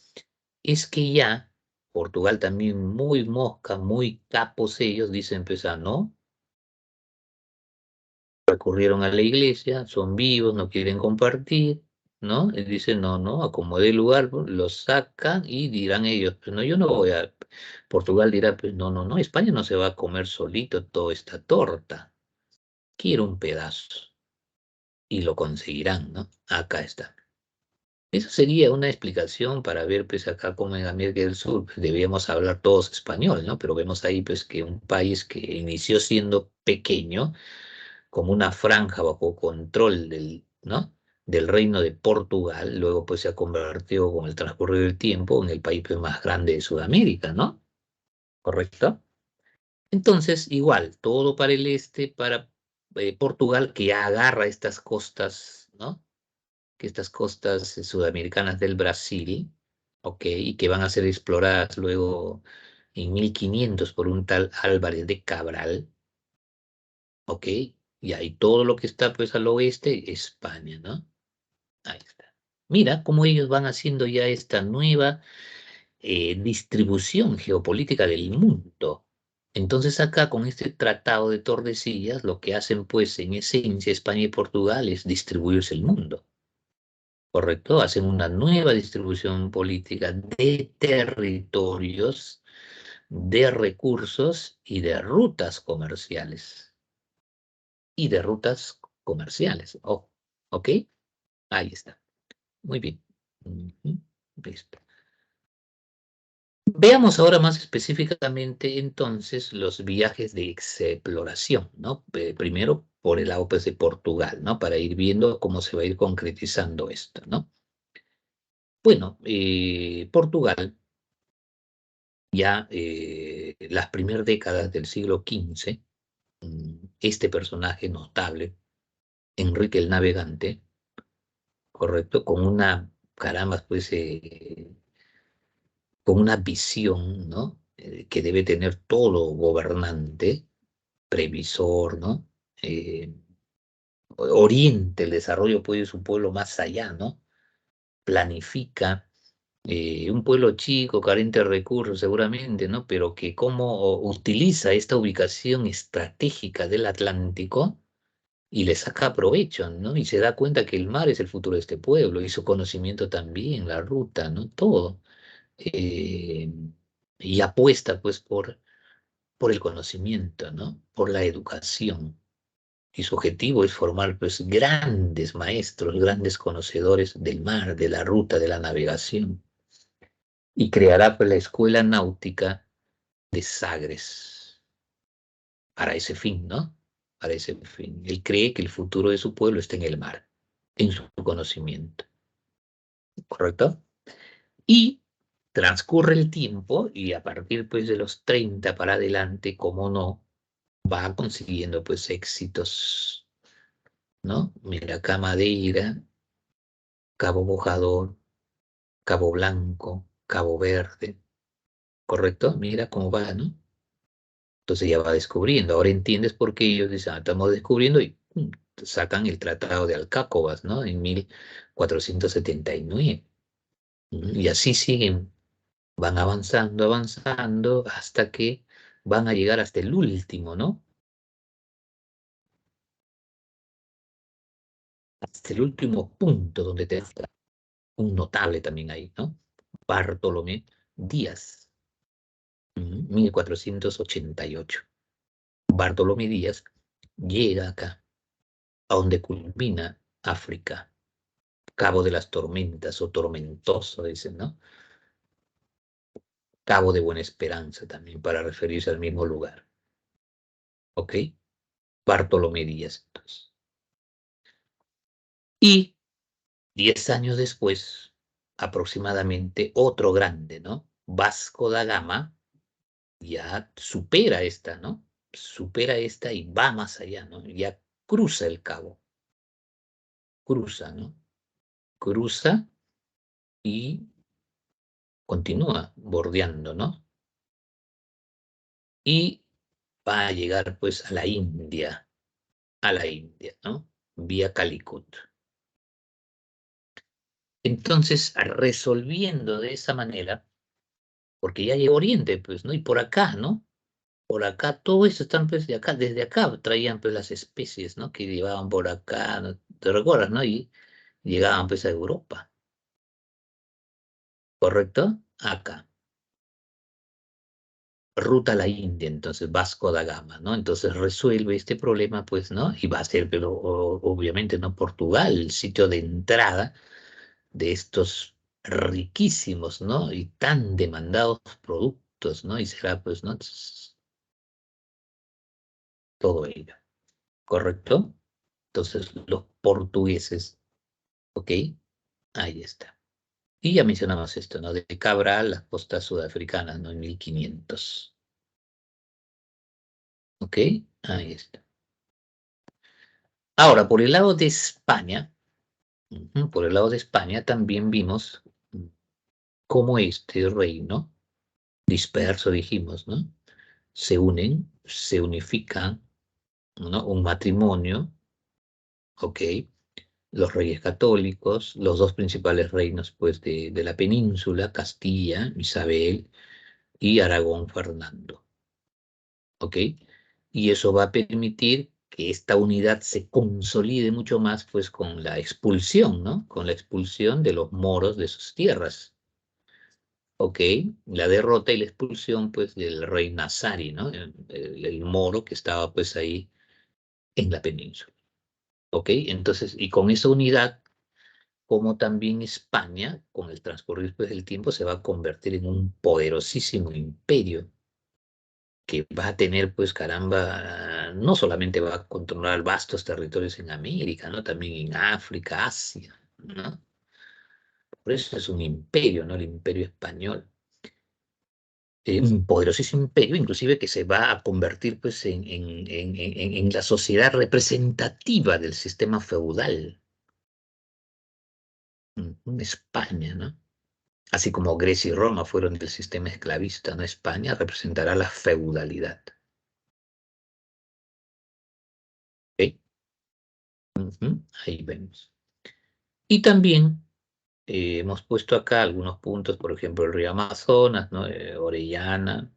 Es que ya Portugal también muy mosca, muy capos ellos, dicen pues, ¿no? Recurrieron a la iglesia, son vivos, no quieren compartir, ¿no? Y dicen, no, acomodé el lugar, pues, los sacan y dirán ellos, pues no, yo no voy a, Portugal dirá, pues no, España no se va a comer solito toda esta torta, quiero un pedazo y lo conseguirán, ¿no? Acá está. Eso sería una explicación para ver, pues, acá como en América del Sur, pues, debíamos hablar todos español, ¿no? Pero vemos ahí, pues, que un país que inició siendo pequeño, como una franja bajo control ¿no? Del reino de Portugal, luego, pues, se ha convertido con el transcurrir del tiempo en el país, pues, más grande de Sudamérica, ¿no? ¿Correcto? Entonces, igual, todo para el este, para Portugal, que ya agarra estas costas, ¿no? Que estas costas sudamericanas del Brasil, ¿ok? Y que van a ser exploradas luego en 1500 por un tal Álvarez de Cabral, ¿ok? Y ahí todo lo que está pues al oeste, España, ¿no? Ahí está. Mira cómo ellos van haciendo ya esta nueva distribución geopolítica del mundo. Entonces acá con este tratado de Tordesillas, lo que hacen pues en esencia España y Portugal es distribuirse el mundo. ¿Correcto? Hacen una nueva distribución política de territorios, de recursos y de rutas comerciales. Y de rutas comerciales. Oh, ¿ok? Ahí está. Muy bien. Ujú, listo. Veamos ahora más específicamente entonces los viajes de exploración, ¿no? Primero por el lado pues, de Portugal, ¿no? Para ir viendo cómo se va a ir concretizando esto, ¿no? Bueno, Portugal ya las primeras décadas del siglo XV, este personaje notable, Enrique el Navegante, correcto, con una, caramba, pues, con una visión, ¿no? Que debe tener todo gobernante, previsor, ¿no? Eh, oriente el desarrollo pues, de su pueblo más allá, ¿no? Planifica un pueblo chico, carente de recursos seguramente, ¿no? Pero que cómo utiliza esta ubicación estratégica del Atlántico y le saca provecho, ¿no? Y se da cuenta que el mar es el futuro de este pueblo y su conocimiento también, la ruta, ¿no? Todo. Eh, y apuesta, pues, por el conocimiento, ¿no? Por la educación. Y su objetivo es formar, pues, grandes maestros, grandes conocedores del mar, de la ruta, de la navegación. Y creará pues, la Escuela Náutica de Sagres para ese fin, ¿no? Para ese fin. Él cree que el futuro de su pueblo está en el mar, en su conocimiento, ¿correcto? Y transcurre el tiempo y a partir pues de los 30 para adelante, como no, va consiguiendo pues éxitos, ¿no? Mira, acá Madeira, Cabo Bojador, Cabo Blanco, Cabo Verde, ¿correcto? Mira cómo va, ¿no? Entonces ya va descubriendo. Ahora entiendes por qué ellos dicen, estamos descubriendo y sacan el Tratado de Alcácobas, ¿no? En 1479. Y así siguen, van avanzando, avanzando, hasta que van a llegar hasta el último, ¿no? Hasta el último punto donde te un notable también ahí, ¿no? Bartolomé Díaz, 1488. Bartolomé Díaz llega acá, a donde culmina África, Cabo de las Tormentas o Tormentoso, dicen, ¿no? Cabo de Buena Esperanza también, para referirse al mismo lugar. ¿Ok? Bartolomé Díaz, entonces. Y 10 años después, aproximadamente, otro grande, ¿no? Vasco da Gama ya supera esta, ¿no? Supera esta y va más allá, ¿no? Ya cruza el cabo, cruza, ¿no? Cruza y continúa bordeando, ¿no? Y va a llegar pues a la India, ¿no? Vía Calicut. Entonces, resolviendo de esa manera, porque ya llegó Oriente, pues, ¿no? Y por acá, ¿no? Por acá, todo eso están, pues, de acá, desde acá traían, pues, las especies, ¿no? Que llevaban por acá, ¿no? ¿Te recuerdas, no? Y llegaban, pues, a Europa, ¿correcto? Acá. Ruta a la India, entonces Vasco da Gama, ¿no? Entonces resuelve este problema, pues, ¿no? Y va a ser, pero obviamente, ¿no? Portugal, el sitio de entrada de estos riquísimos, ¿no? Y tan demandados productos, ¿no? Y será, pues, ¿no? Todo ello, ¿correcto? Entonces, los portugueses, ¿ok? Ahí está. Y ya mencionamos esto, ¿no? De Cabral, las costas sudafricanas, ¿no? En 1500. ¿Ok? Ahí está. Ahora, por el lado de España, por el lado de España también vimos cómo este reino, disperso dijimos, ¿no? Se unen, se unifican, ¿no? Un matrimonio, ¿ok? Los reyes católicos, los dos principales reinos, pues, de la península, Castilla, Isabel, y Aragón, Fernando, ¿ok? Y eso va a permitir que esta unidad se consolide mucho más, pues, con la expulsión, ¿no? Con la expulsión de los moros de sus tierras, ¿ok? La derrota y la expulsión, pues, del rey Nazari, ¿no? El moro que estaba, pues, ahí en la península, ¿ok? Entonces, y con esa unidad, como también España, con el transcurrir, pues, del tiempo, se va a convertir en un poderosísimo imperio que va a tener, pues, caramba, no solamente va a controlar vastos territorios en América, ¿no? También en África, Asia, ¿no? Por eso es un imperio, ¿no? El imperio español. Un poderosísimo imperio, inclusive que se va a convertir, pues, en la sociedad representativa del sistema feudal. España, ¿no? Así como Grecia y Roma fueron del sistema esclavista, ¿no? España representará la feudalidad. ¿Ok? Ahí vemos. Y también hemos puesto acá algunos puntos, por ejemplo, el río Amazonas, ¿no? Orellana,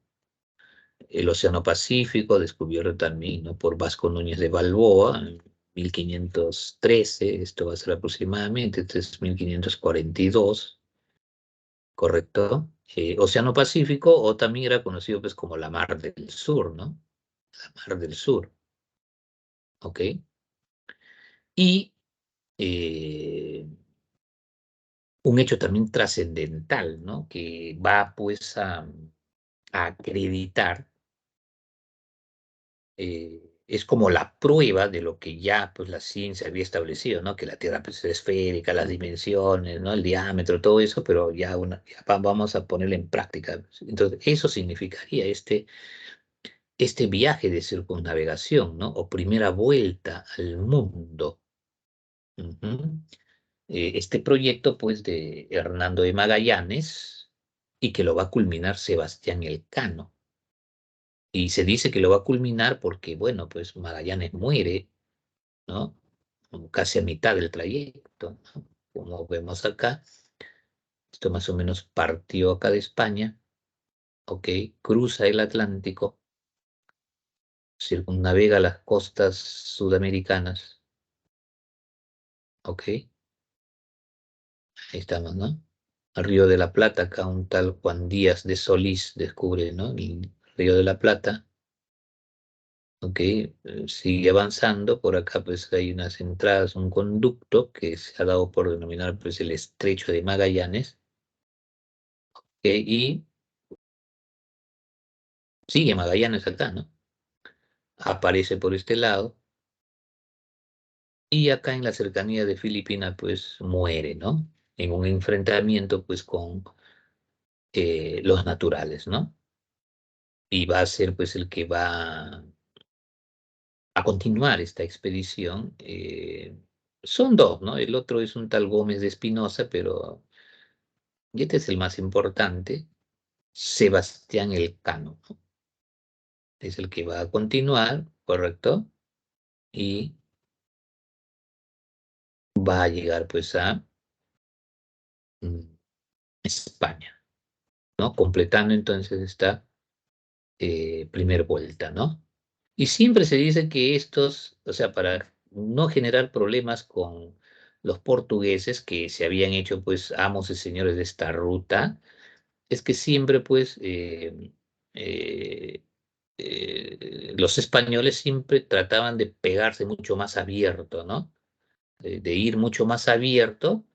el Océano Pacífico, descubierto también, ¿no? Por Vasco Núñez de Balboa en 1513, esto va a ser aproximadamente, este es 1542, ¿correcto? Océano Pacífico, o también era conocido, pues, como la Mar del Sur, ¿no? La Mar del Sur, ¿ok? Y eh, un hecho también trascendental, ¿no? Que va, pues, a acreditar, es como la prueba de lo que ya, pues, la ciencia había establecido, ¿no? Que la Tierra, pues, es esférica, las dimensiones, ¿no? El diámetro, todo eso, pero ya vamos a ponerlo en práctica. Entonces, eso significaría este viaje de circunnavegación, ¿no? O primera vuelta al mundo. Ujú. Este proyecto, pues, de Hernando de Magallanes, y que lo va a culminar Sebastián Elcano. Y se dice que lo va a culminar porque, bueno, pues Magallanes muere, ¿no? Como casi a mitad del trayecto, ¿no? Como vemos acá, esto más o menos partió acá de España, ¿ok? Cruza el Atlántico, circunnavega las costas sudamericanas, ¿ok? Ahí estamos, ¿no? Al Río de la Plata, acá un tal Juan Díaz de Solís descubre, ¿no? El Río de la Plata, ¿ok? Sigue avanzando, por acá pues hay unas entradas, un conducto que se ha dado por denominar, pues, el Estrecho de Magallanes, ¿ok? Y sigue Magallanes acá, ¿no? Aparece por este lado, y acá en la cercanía de Filipinas, pues muere, ¿no? En un enfrentamiento, pues, con los naturales, ¿no? Y va a ser, pues, el que va a continuar esta expedición. Son dos, ¿no? El otro es un tal Gómez de Espinosa, pero y este es el más importante, Sebastián Elcano, ¿no? Es el que va a continuar, ¿correcto? Y va a llegar, pues, a mm, España, ¿no? Completando entonces esta primer vuelta, ¿no? Y siempre se dice que estos, o sea, para no generar problemas con los portugueses que se habían hecho, pues, amos y señores de esta ruta, es que siempre, pues, eh, los españoles siempre trataban de pegarse mucho más abierto, ¿no? De ir mucho más abierto,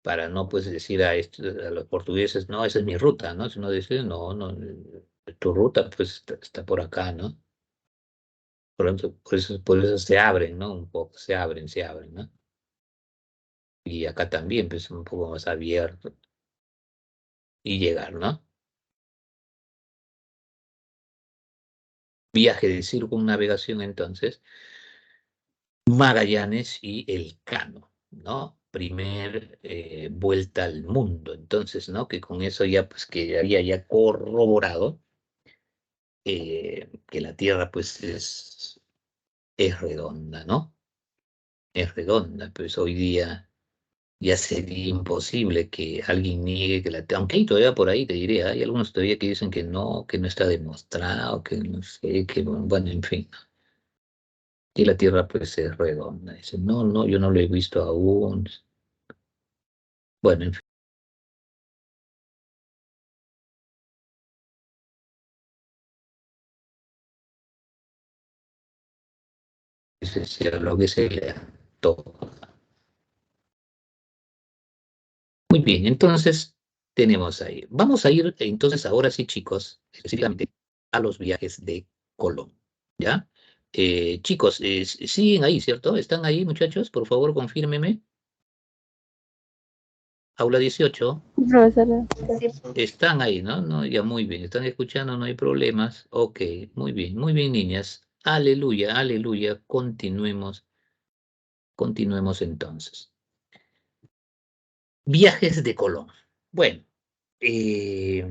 para no pues decir a los portugueses, no, esa es mi ruta, ¿no? Sino decir, no, no, tu ruta pues está por acá, ¿no? Por eso se abren, ¿no? Un poco, se abren, ¿no? Y acá también pues un poco más abierto y llegar, ¿no? Viaje de circunnavegación entonces, Magallanes y Elcano, ¿no? Primer vuelta al mundo, entonces, ¿no? Que con eso ya, pues, que había ya corroborado que la Tierra, pues, es redonda, ¿no? Es redonda, pues hoy día ya sería imposible que alguien niegue que la Tierra, aunque hay todavía por ahí, te diré, hay algunos todavía que dicen que no está demostrado, que no sé, que, bueno, en fin, que la Tierra, pues, es redonda. Dicen, no, no, yo no lo he visto aún. Bueno, en sea lo que sea, todo. Muy bien, entonces tenemos ahí. Vamos a ir entonces ahora sí, chicos, específicamente a los viajes de Colón, ¿ya? Chicos, siguen ahí, ¿cierto? ¿Están ahí, muchachos? Por favor, confírmeme. Aula 18, Sí, profesora. están ahí, ¿no? No, ya muy bien, están escuchando, no hay problemas. Ok, muy bien, niñas. Aleluya, aleluya. Continuemos entonces. Viajes de Colón. Bueno, eh,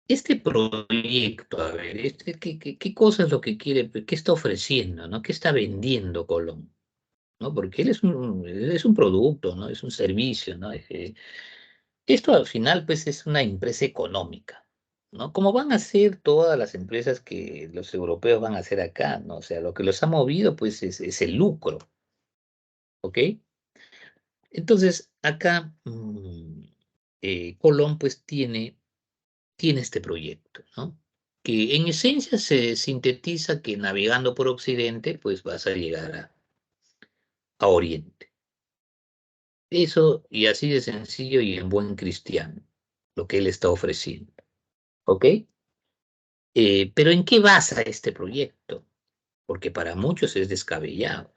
este proyecto, a ver, ¿qué cosa es lo que quiere, qué está ofreciendo, ¿no? ¿Qué está vendiendo Colón? ¿No? Porque él es un producto, ¿no? Es un servicio, ¿no? Esto al final, pues, es una empresa económica, ¿no? Como van a ser todas las empresas que los europeos van a hacer acá, ¿no? O sea, lo que los ha movido, pues, es el lucro, ¿ok? Entonces, acá Colón, pues, tiene este proyecto, ¿no? Que en esencia se sintetiza que navegando por Occidente, pues vas a llegar a Oriente. Eso, y así de sencillo y en buen cristiano, lo que él está ofreciendo, ¿ok? Pero ¿en qué basa este proyecto? Porque para muchos es descabellado.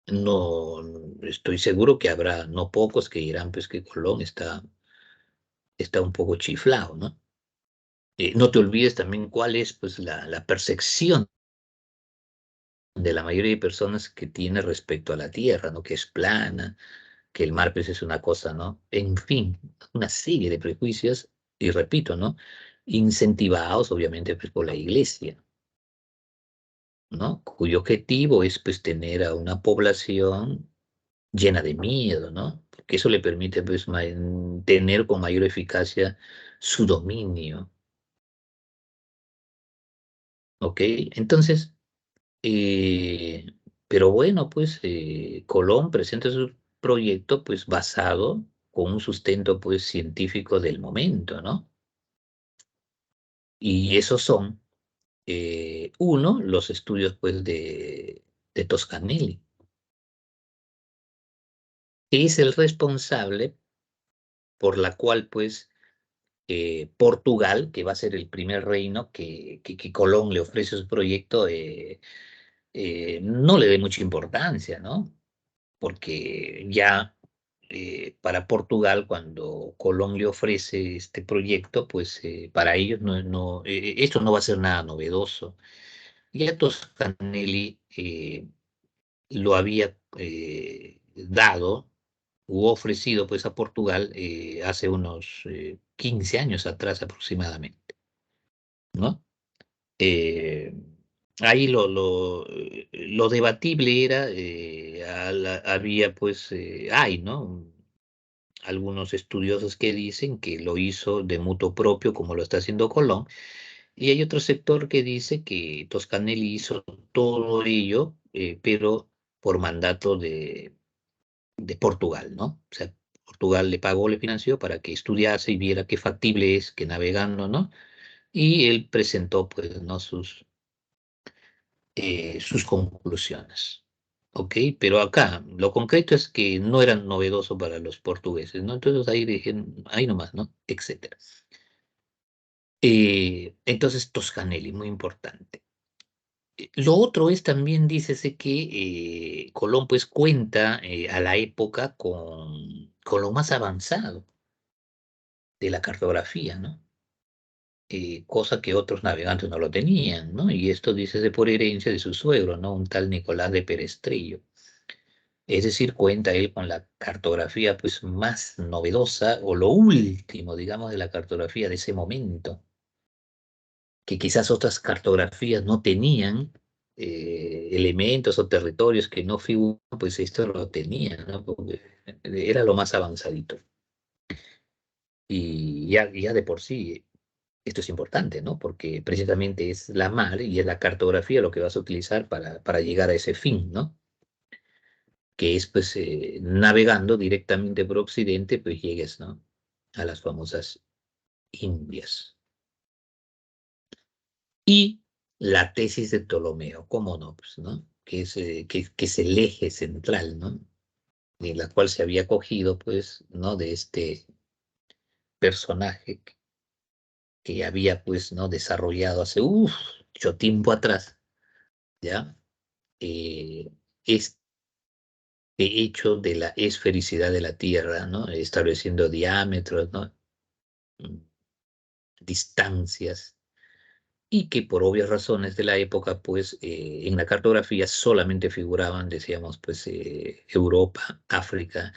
No, estoy seguro que habrá no pocos que dirán, pues, que Colón está un poco chiflado, ¿no? No te olvides también cuál es, pues, la percepción de la mayoría de personas que tiene respecto a la Tierra, ¿no? Que es plana, que el mar, pues, es una cosa, ¿no? En fin, una serie de prejuicios, y repito, ¿no? Incentivados, obviamente, pues, por la Iglesia, ¿no? Cuyo objetivo es, pues, tener a una población llena de miedo, ¿no? Porque eso le permite, pues, tener con mayor eficacia su dominio, ¿ok? Entonces, Eh, pero bueno, pues Colón presenta su proyecto pues basado con un sustento pues científico del momento, ¿no? Y esos son, uno, los estudios pues de Toscanelli, que es el responsable por la cual pues Portugal, que va a ser el primer reino que Colón le ofrece su proyecto, no le dé mucha importancia, ¿no? Porque ya para Portugal, cuando Colón le ofrece este proyecto, pues para ellos esto no va a ser nada novedoso. Ya Toscanelli lo había dado u ofrecido pues a Portugal hace unos 15 años atrás aproximadamente, ¿no? Eh, Ahí lo debatible era, había pues, hay, ¿no? Algunos estudiosos que dicen que lo hizo de mutuo propio, como lo está haciendo Colón, y hay otro sector que dice que Toscanelli hizo todo ello, pero por mandato de Portugal, ¿no? O sea, Portugal le pagó, le financió para que estudiase y viera qué factible es que navegando, ¿no? Y él presentó, pues, ¿no? sus conclusiones. ¿ok? Pero acá lo concreto es que no era novedoso para los portugueses, ¿no? Entonces ahí dijeron, ahí nomás, ¿no? Etcétera. Entonces Toscanelli, muy importante. Lo otro es también, dícese que Colón pues cuenta a la época con lo más avanzado de la cartografía, ¿no? Cosa que otros navegantes no lo tenían, ¿no? Y esto dícese por herencia de su suegro, ¿no? Un tal Nicolás de Perestrello. Es decir, cuenta él con la cartografía pues más novedosa o lo último, digamos, de la cartografía de ese momento, que quizás otras cartografías no tenían elementos o territorios que no figuran, pues esto lo tenía, ¿no? Porque era lo más avanzadito. Y ya de por sí, esto es importante, ¿no? Porque precisamente es la mar y es la cartografía lo que vas a utilizar para llegar a ese fin, ¿no? Que es pues navegando directamente por Occidente, pues llegues, ¿no? A las famosas Indias. Y la tesis de Ptolomeo, ¿cómo no? Pues, ¿no? Que es el eje central, ¿no? En la cual se había cogido, pues, ¿no? De este personaje que había, pues, ¿no? Desarrollado hace, mucho tiempo atrás, ¿ya? Este hecho de la esfericidad de la Tierra, ¿no? Estableciendo diámetros, ¿no? Mm, Distancias, y que por obvias razones de la época, pues en la cartografía solamente figuraban, decíamos, pues Europa, África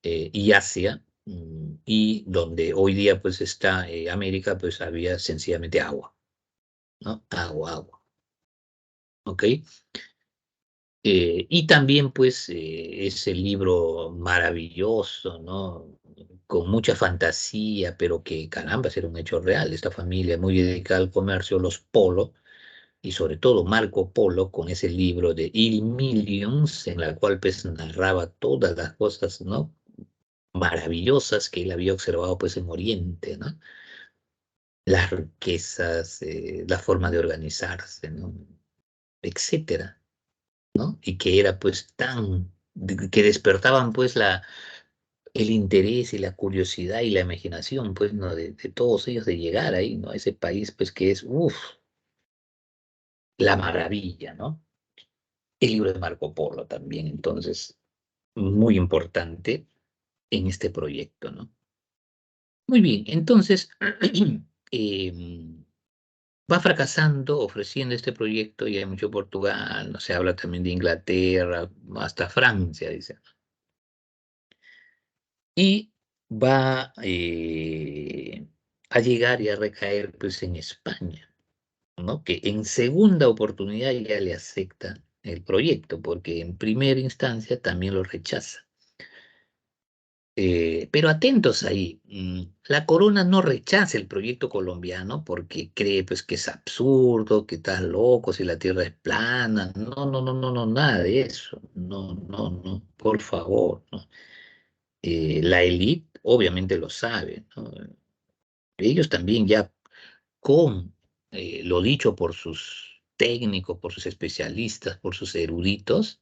y Asia, y donde hoy día pues está América, pues había sencillamente agua, ¿no? Agua, agua, ¿ok? Y también pues ese libro maravilloso, ¿no? Con mucha fantasía, pero que caramba, era un hecho real. Esta familia muy dedicada al comercio, los Polo, y sobre todo Marco Polo con ese libro de Il Millions, en la cual pues narraba todas las cosas, ¿no? Maravillosas que él había observado pues en Oriente, ¿no? Las riquezas, la forma de organizarse, ¿no? Etcétera, ¿no? Y que era pues que despertaban pues el interés y la curiosidad y la imaginación, pues, ¿no? De todos ellos de llegar ahí, ¿no? A ese país, pues, que es, la maravilla, ¿no? El libro de Marco Polo también, entonces, muy importante en este proyecto, ¿no? Muy bien, entonces, em, va fracasando ofreciendo este proyecto y hay mucho Portugal, no se habla también de Inglaterra, hasta Francia, dice. Y va a llegar y a recaer pues en España, ¿no? Que en segunda oportunidad ya le acepta el proyecto, porque en primera instancia también lo rechaza. Pero atentos ahí, la corona no rechaza el proyecto colombiano porque cree pues que es absurdo, que está loco, si la tierra es plana. No, no, no, no, no, nada de eso. No, no, no, por favor, ¿no? La élite obviamente lo sabe, ¿no? Ellos también ya con lo dicho por sus técnicos, por sus especialistas, por sus eruditos,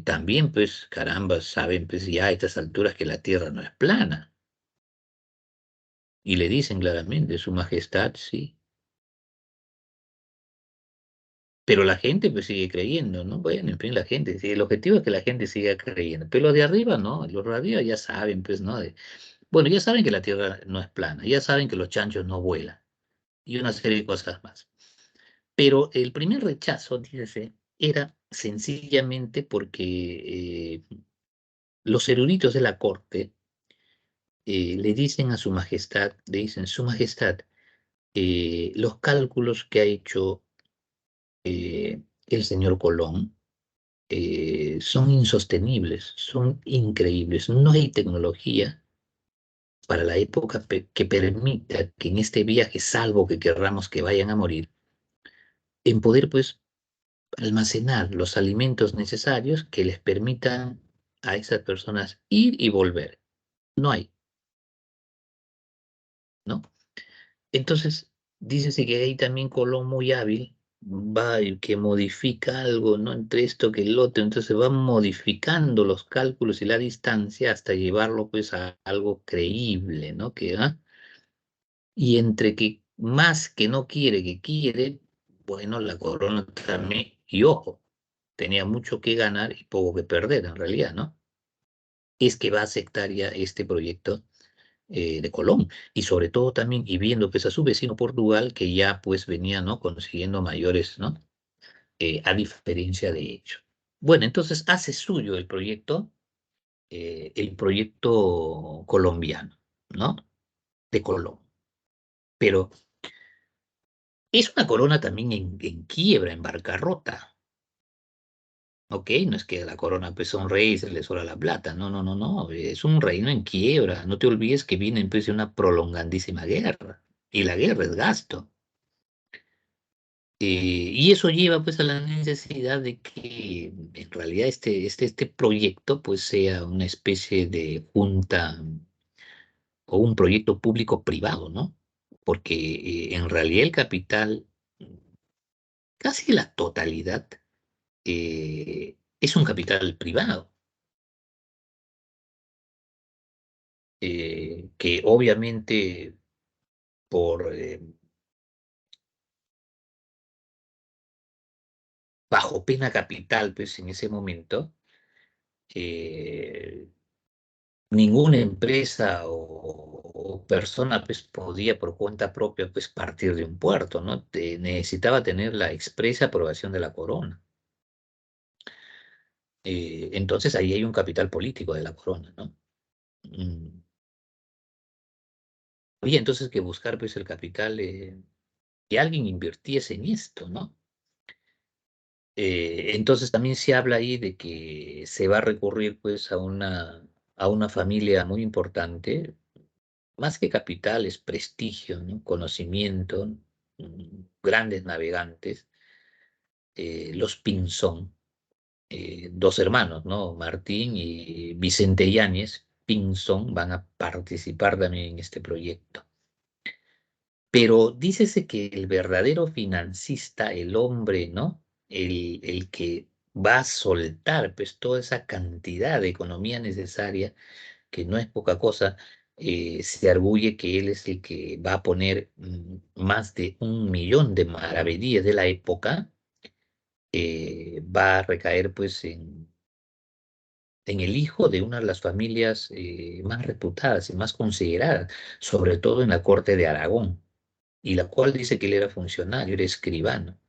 también pues caramba, saben pues ya a estas alturas que la tierra no es plana. Y le dicen claramente, Su Majestad, sí. Pero la gente pues sigue creyendo, ¿no? Bueno, en fin, la gente, sí, el objetivo es que la gente siga creyendo. Pero los de arriba, no, los de arriba ya saben, pues, ¿no? Bueno, ya saben que la Tierra no es plana, ya saben que los chanchos no vuelan y una serie de cosas más. Pero el primer rechazo, dícese, era sencillamente porque los eruditos de la corte le dicen a Su Majestad, le dicen, Su Majestad, los cálculos que ha hecho el señor Colón son insostenibles, son increíbles. No hay tecnología para la época que permita que en este viaje, salvo que querramos que vayan a morir, en poder pues almacenar los alimentos necesarios que les permitan a esas personas ir y volver. No hay, ¿no? Entonces, dícese que hay también Colón muy hábil, va y que modifica algo, ¿no? Entre esto que el otro, entonces va modificando los cálculos y la distancia hasta llevarlo pues a algo creíble, ¿no? Y entre que más que no quiere que quiere, bueno, la corona también, y ojo, tenía mucho que ganar y poco que perder en realidad, ¿no? Es que va a aceptar ya este proyecto de Colón. Y sobre todo también, y viendo pues a su vecino Portugal, que ya pues venía, ¿no? Consiguiendo mayores, ¿no? A diferencia de ellos. Bueno, entonces hace suyo el proyecto colombiano, ¿no? De Colón. Pero es una corona también en quiebra, en bancarrota. ¿Ok? No es que la corona pues son reyes, se les sobra la plata. No, no, no, no. Es un reino en quiebra. No te olvides que viene pues de una prolongadísima guerra. Y la guerra es gasto. Y eso lleva pues a la necesidad de que en realidad este proyecto pues sea una especie de junta o un proyecto público-privado, ¿no? Porque en realidad el capital, casi la totalidad, es un capital privado, que obviamente por bajo pena capital, pues en ese momento, eh, ninguna empresa o persona pues podía por cuenta propia pues partir de un puerto, ¿no? Necesitaba tener la expresa aprobación de la corona. Entonces ahí hay un capital político de la corona, ¿no? Mm. Había entonces que buscar pues el capital, que alguien invirtiese en esto, ¿no? Entonces también se habla ahí de que se va a recurrir pues a una familia muy importante, más que capital, es prestigio, ¿no? Conocimiento, grandes navegantes, los Pinzón, dos hermanos, ¿no? Martín y Vicente Yáñez Pinzón van a participar también en este proyecto. Pero dícese que el verdadero financista, el hombre, ¿no? El que va a soltar pues toda esa cantidad de economía necesaria, que no es poca cosa, se arguye que él es el que va a poner más de 1 millón de maravedíes de la época, va a recaer pues en el hijo de una de las familias más reputadas y más consideradas, sobre todo en la corte de Aragón, y la cual dice que él era funcionario, era escribano.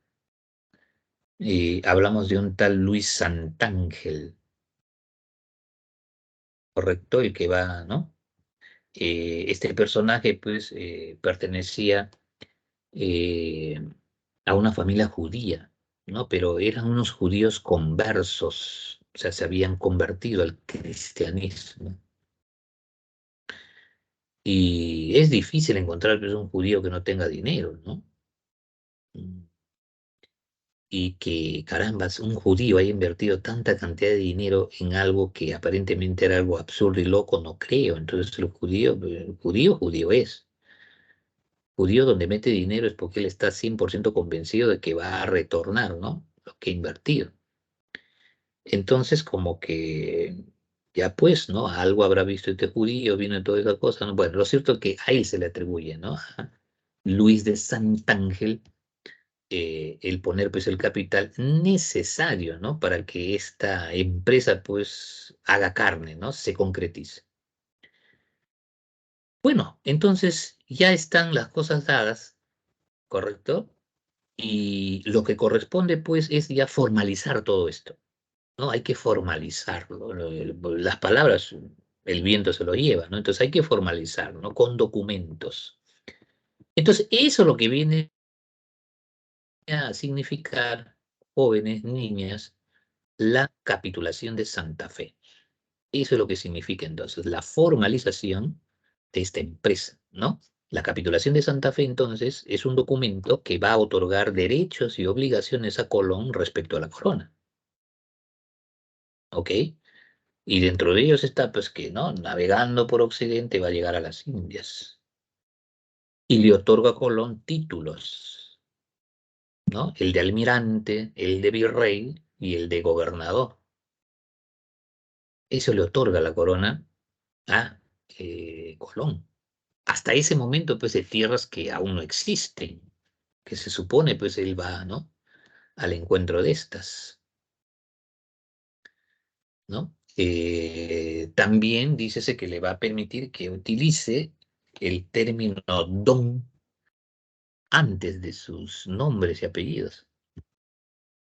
Hablamos de un tal Luis Santángel, ¿correcto? El que va, ¿no? Este personaje, pues, pertenecía eh, a una familia judía, ¿no? Pero eran unos judíos conversos, o sea, se habían convertido al cristianismo. Y es difícil encontrar pues, un judío que no tenga dinero, ¿no? Mm. Y que, carambas, un judío haya invertido tanta cantidad de dinero en algo que aparentemente era algo absurdo y loco, no creo. Entonces judío es. Judío donde mete dinero es porque él está 100% convencido de que va a retornar, ¿no? Lo que ha invertido. Entonces, como que ya pues, ¿no? Algo habrá visto este judío, vino toda esa cosa, ¿no? Bueno, lo cierto es que a él se le atribuye, ¿no? A Luis de Santángel, el poner pues el capital necesario, ¿no? Para que esta empresa pues haga carne, ¿no? Se concretice. Bueno, entonces ya están las cosas dadas, ¿correcto? Y lo que corresponde pues es ya formalizar todo esto, ¿no? Hay que formalizarlo. Las palabras, el viento se lo lleva, ¿no? Entonces hay que formalizar, ¿no? Con documentos. Entonces eso es lo que viene a significar, jóvenes, niñas, la capitulación de Santa Fe. Eso es lo que significa entonces la formalización de esta empresa, ¿no? La capitulación de Santa Fe entonces es un documento que va a otorgar derechos y obligaciones a Colón respecto a la corona, ¿ok? Y dentro de ellos está pues que, ¿no? Navegando por Occidente va a llegar a las Indias y le otorga a Colón títulos, ¿no? El de almirante, el de virrey y el de gobernador. Eso le otorga la corona a Colón. Hasta ese momento, pues, de tierras que aún no existen, que se supone, pues, él va, ¿no? Al encuentro de estas, ¿no? También dícese que le va a permitir que utilice el término don antes de sus nombres y apellidos.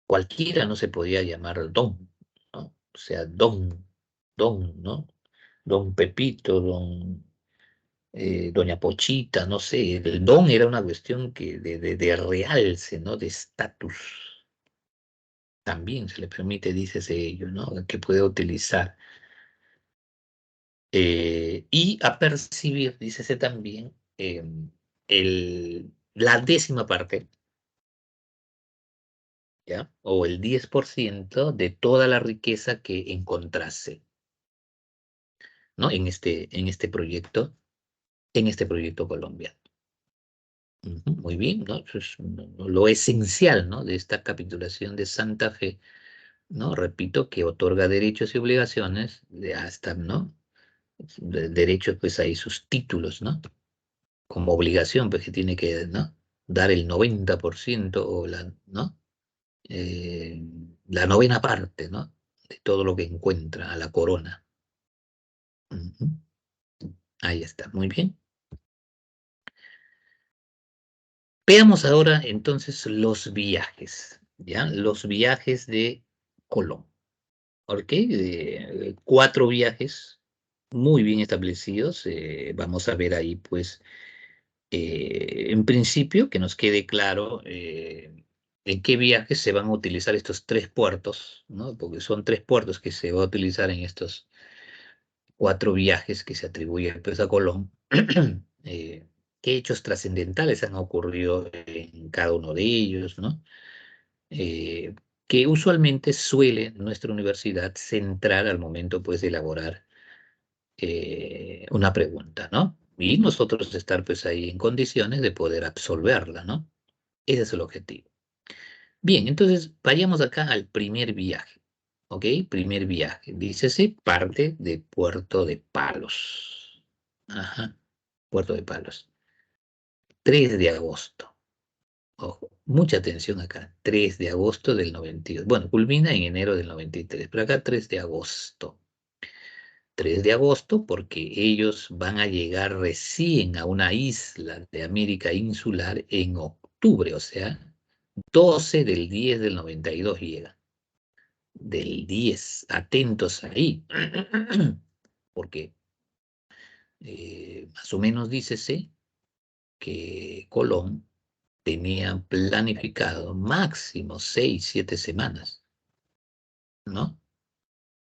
Cualquiera no se podía llamar don, ¿no? O sea, don, ¿no? Don Pepito, doña Pochita, no sé. El don era una cuestión que de realce, ¿no? De estatus. También se le permite, dícese ello, ¿no? Que puede utilizar. Y a percibir, dícese también, la décima parte, ¿ya? O el 10% de toda la riqueza que encontrase, ¿no? En este proyecto colombiano. Ujú, muy bien, ¿no? Eso es lo esencial, ¿no? De esta capitulación de Santa Fe, ¿no? Repito, que otorga derechos y obligaciones de hasta, ¿no? Derechos, pues hay sus títulos, ¿no? Como obligación, pues que tiene que, ¿no? Dar el 90% o ¿no? Eh, la novena parte, ¿no? De todo lo que encuentra a la corona. Ujú. Ahí está, muy bien. Veamos ahora entonces los viajes, ¿ya? Los viajes de Colón. ¿Ok? Cuatro viajes muy bien establecidos. Vamos a ver ahí, pues, en principio, que nos quede claro en qué viajes se van a utilizar estos tres puertos, ¿no? Porque son tres puertos que se va a utilizar en estos cuatro viajes que se atribuyen pues, a Colón. ¿Qué hechos trascendentales han ocurrido en cada uno de ellos, ¿no? Eh, que usualmente suele nuestra universidad centrar al momento pues, de elaborar una pregunta, ¿no? Y nosotros estar pues ahí en condiciones de poder absolverla, ¿no? Ese es el objetivo. Bien, entonces vayamos acá al primer viaje, ¿ok? Primer viaje. Dícese parte de Puerto de Palos. Ajá, Puerto de Palos. 3 de agosto. Ojo, mucha atención acá. 3 de agosto del 92. Bueno, culmina en enero del 93, pero acá 3 de agosto. 3 de agosto porque ellos van a llegar recién a una isla de América insular en octubre, o sea, 12 del 10 del 92 llega. Del 10, atentos ahí, porque más o menos dícese que Colón tenía planificado máximo 6, 7 semanas, ¿no?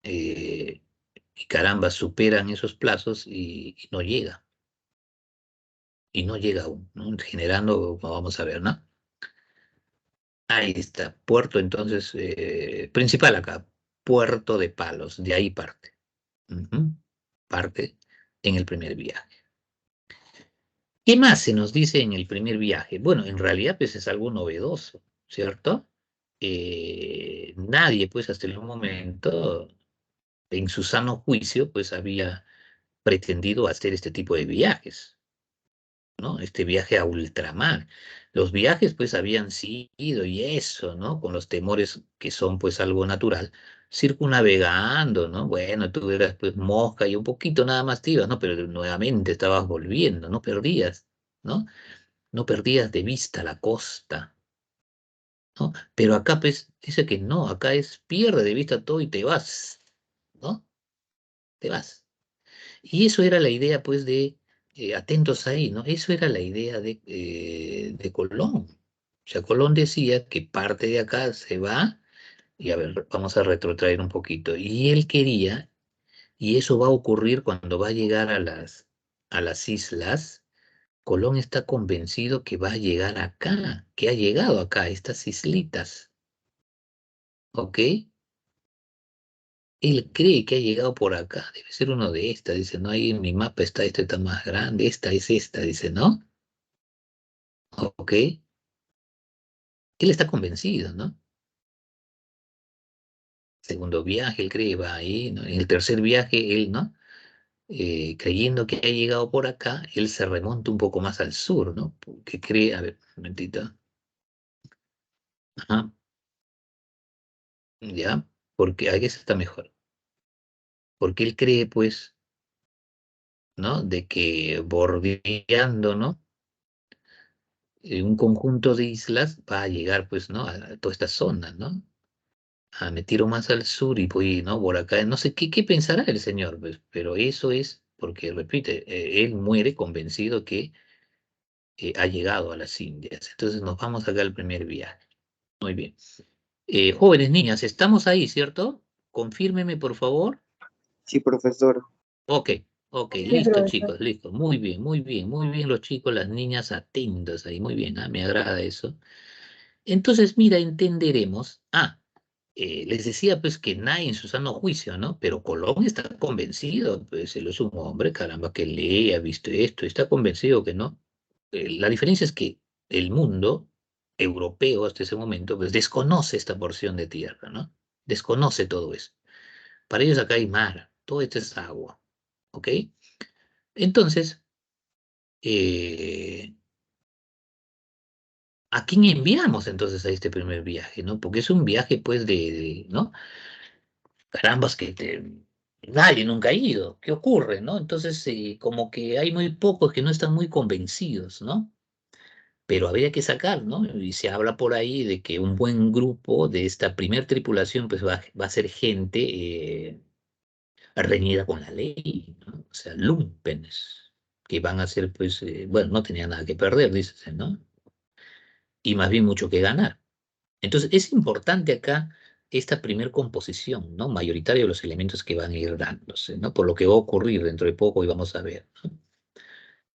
Eh, y caramba, superan esos plazos y no llega. Y no llega aún, ¿no? Generando, vamos a ver, ¿no? Ahí está, puerto entonces, principal acá, Puerto de Palos, de ahí parte. Ujú. Parte en el primer viaje. ¿Qué más se nos dice en el primer viaje? Bueno, en realidad pues es algo novedoso, ¿cierto? Nadie pues hasta el momento en su sano juicio pues había pretendido hacer este tipo de viajes. ¿No? Este viaje a ultramar. Los viajes pues habían sido y eso, ¿no? Con los temores que son pues algo natural, circunnavegando, ¿no? Bueno, tú eras pues mosca y un poquito nada más te ibas, ¿no? Pero nuevamente estabas volviendo, no perdías, ¿no? No perdías de vista la costa, ¿no? Pero acá pues dice que no, acá es pierde de vista todo y te vas, ¿no? Te vas. Y eso era la idea, pues, atentos ahí, ¿no? Eso era la idea de Colón. O sea, Colón decía que parte de acá se va, y a ver, vamos a retrotraer un poquito. Y él quería, y eso va a ocurrir cuando va a llegar a las islas, Colón está convencido que va a llegar acá, que ha llegado acá, a estas islitas, ¿ok? Él cree que ha llegado por acá, debe ser uno de estas, dice, no, ahí en mi mapa está, este está más grande, esta es esta, dice, ¿no? Ok, Él está convencido, ¿no? Segundo viaje, él cree, va ahí, ¿no? En el tercer viaje, él, ¿no? Creyendo que ha llegado por acá, él se remonta un poco más al sur, ¿no? Porque cree, a ver, un momentito, ajá, ya, porque ahí está mejor, porque él cree, pues, ¿no? De que bordeando, ¿no? Un conjunto de islas va a llegar, pues, ¿no? A toda esta zona, ¿no? Me tiro más al sur y voy, ¿no? Por acá, no sé qué pensará el señor, pues, pero eso es porque, repite, él muere convencido que ha llegado a las Indias. Entonces nos vamos acá al primer viaje. Muy bien. Jóvenes niñas, estamos ahí, ¿cierto? Confírmeme, por favor. Sí, profesor. Ok, ok, Sí, listo, profesor. chicos, listo. Muy bien, muy bien, muy bien los chicos, las niñas atentos ahí, muy bien, me agrada eso. Entonces, mira, entenderemos. Les decía pues que nadie en su sano juicio, ¿no? Pero Colón está convencido, pues él es un hombre, caramba, que lee, ha visto esto, está convencido que no. La diferencia es que el mundo europeo hasta ese momento pues desconoce esta porción de tierra, ¿no? Desconoce todo eso. Para ellos acá hay mar, todo esto es agua, ¿ok? Entonces, eh, ¿a quién enviamos entonces a este primer viaje, ¿no? Porque es un viaje pues ¿no? Carambas nadie nunca ha ido, ¿qué ocurre, no? Entonces, como que hay muy pocos que no están muy convencidos, ¿no? Pero habría que sacar, ¿no? Y se habla por ahí de que un buen grupo de esta primer tripulación, pues va a ser gente reñida con la ley, ¿no? O sea, lumpenes, que van a ser, pues, bueno, no tenían nada que perder, dices, ¿no? Y más bien mucho que ganar. Entonces, es importante acá esta primer composición, ¿no? Mayoritaria de los elementos que van a ir dándose, ¿no? Por lo que va a ocurrir dentro de poco y vamos a ver, ¿no?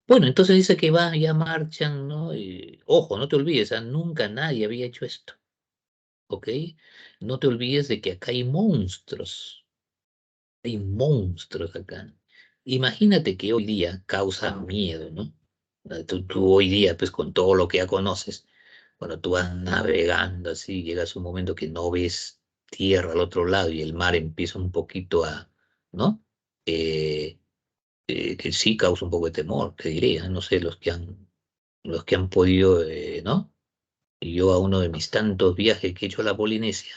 Bueno, entonces dice que va, ya marchan, ¿no? Y, ojo, no te olvides, nunca nadie había hecho esto, ¿ok? No te olvides de que acá hay monstruos acá. Imagínate que hoy día causa miedo, ¿no? Tú hoy día, pues con todo lo que ya conoces, cuando tú vas navegando así, llegas a un momento que no ves tierra al otro lado y el mar empieza un poquito ¿no? Eh, que sí causa un poco de temor, te diría, no sé, los que han podido, ¿no? Y yo a uno de mis tantos viajes que he hecho a la Polinesia,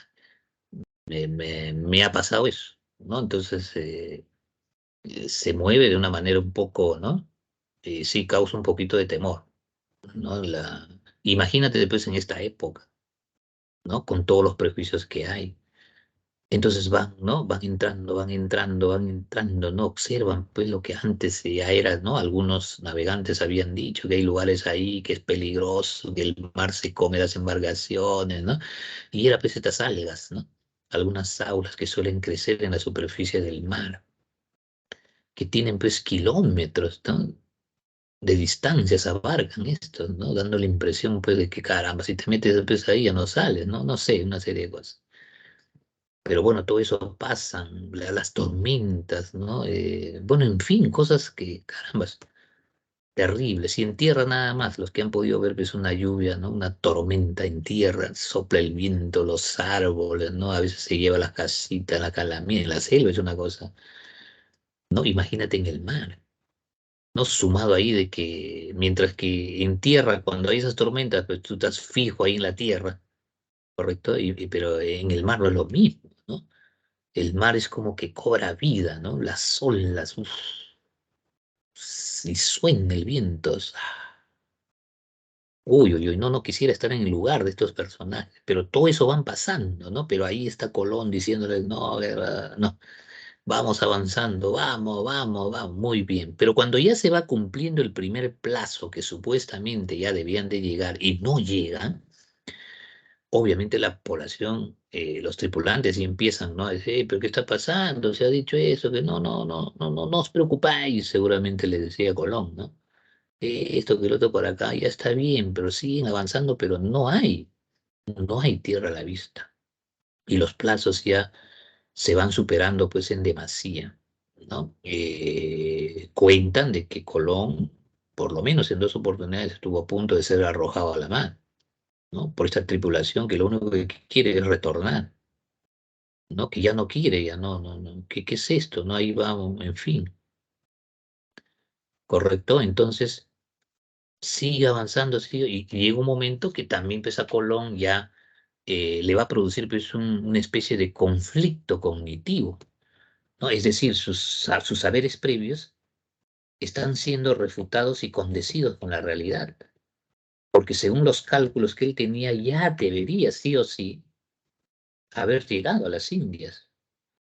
me ha pasado eso, ¿no? Entonces, se mueve de una manera un poco, ¿no? Sí, causa un poquito de temor, ¿no? Imagínate después en esta época, ¿no? Con todos los prejuicios que hay. Entonces van, ¿no? Van entrando, van entrando, van entrando, ¿no? Observan, pues, lo que antes ya era, ¿no? Algunos navegantes habían dicho que hay lugares ahí que es peligroso, que el mar se come las embarcaciones, ¿no? Y era, pues, estas algas, ¿no? Algunas aulas que suelen crecer en la superficie del mar, que tienen, pues, kilómetros, ¿no? De distancias abarcan estos, ¿no? Dando la impresión, pues, de que caramba, si te metes pues, ahí ya no sales, ¿no? No sé, una serie de cosas. Pero bueno, todo eso pasan, las tormentas, ¿no? Bueno, en fin, cosas que, caramba, terribles. Y en tierra nada más, los que han podido ver, pues, una lluvia, ¿no? Una tormenta en tierra, sopla el viento, los árboles, ¿no? A veces se lleva las casitas, la calamidad, en la selva es una cosa, ¿no? Imagínate en el mar. ¿No? Sumado ahí de que mientras que en tierra, cuando hay esas tormentas, pues tú estás fijo ahí en la tierra, ¿correcto? Pero en el mar no es lo mismo, ¿no? El mar es como que cobra vida, ¿no? Las olas, uf, y suena el viento. Uy, uy, uy, no quisiera estar en el lugar de estos personajes, pero todo eso van pasando, ¿no? Pero ahí está Colón diciéndoles, no, no. Vamos avanzando, vamos, vamos, vamos, muy bien. Pero cuando ya se va cumpliendo el primer plazo que supuestamente ya debían de llegar y no llegan, obviamente la población, los tripulantes, y empiezan, ¿no? A decir, pero ¿qué está pasando? Se ha dicho eso, que no, no, no, no, no, no os preocupáis, seguramente le decía Colón, ¿no? Esto que lo otro por acá ya está bien, pero siguen avanzando, pero no hay tierra a la vista. Y los plazos ya se van superando pues en demasía, ¿no? Cuentan de que Colón, por lo menos en dos oportunidades, estuvo a punto de ser arrojado a la mar, ¿no? Por esta tripulación que lo único que quiere es retornar, ¿no? Que ya no quiere, ya no. ¿Qué es esto? No, ahí vamos, en fin, ¿correcto? Entonces, sigue avanzando, sigue, y llega un momento que también pues, a Colón ya le va a producir pues, una especie de conflicto cognitivo, ¿no? Es decir, sus saberes previos están siendo refutados y condecidos con la realidad, porque según los cálculos que él tenía, ya debería sí o sí haber llegado a las Indias,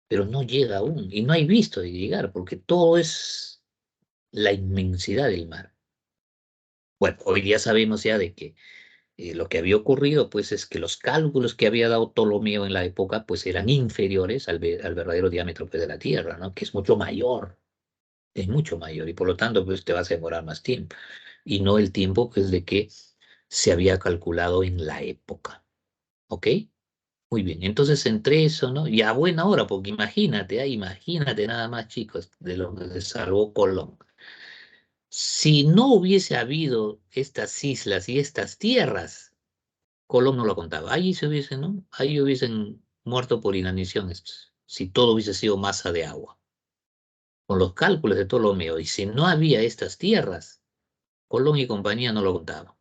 pero no llega aún, y no hay visto de llegar, porque todo es la inmensidad del mar. Bueno, hoy día sabemos ya de que lo que había ocurrido, pues, es que los cálculos que había dado Ptolomeo en la época, pues, eran inferiores al verdadero diámetro pues, de la Tierra, ¿no? Que es mucho mayor, y por lo tanto, pues, te vas a demorar más tiempo, y no el tiempo, pues, de que se había calculado en la época, ¿ok? Muy bien, entonces entre eso, ¿no? Y a buena hora, porque imagínate, imagínate nada más, chicos, de lo que se salvó Colón. Si no hubiese habido estas islas y estas tierras, Colón no lo contaba. Ahí se hubiesen, ¿no? Ahí hubiesen muerto por inanición estos, si todo hubiese sido masa de agua. Con los cálculos de Ptolomeo, y si no había estas tierras, Colón y compañía no lo contaban.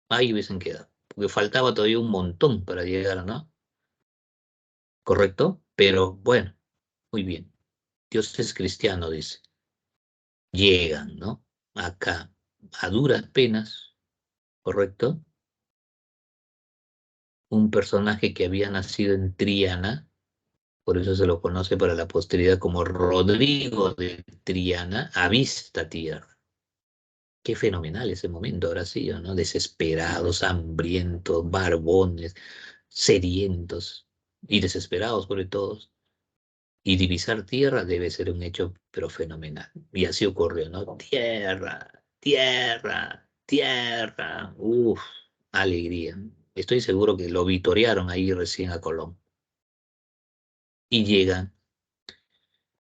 Ahí hubiesen quedado, porque faltaba todavía un montón para llegar, ¿no? ¿Correcto? Pero bueno, muy bien. Dios es cristiano, dice. Llegan, ¿no? Acá, a duras penas, ¿correcto? Un personaje que había nacido en Triana, por eso se lo conoce para la posteridad como Rodrigo de Triana, avista tierra. Qué fenomenal ese momento habrá sido, ¿no? Desesperados, hambrientos, barbones, sedientos y desesperados sobre todos. Y divisar tierra debe ser un hecho, pero fenomenal. Y así ocurrió, ¿no? Tierra, tierra, tierra. Uf, alegría. Estoy seguro que lo vitorearon ahí recién a Colón. Y llegan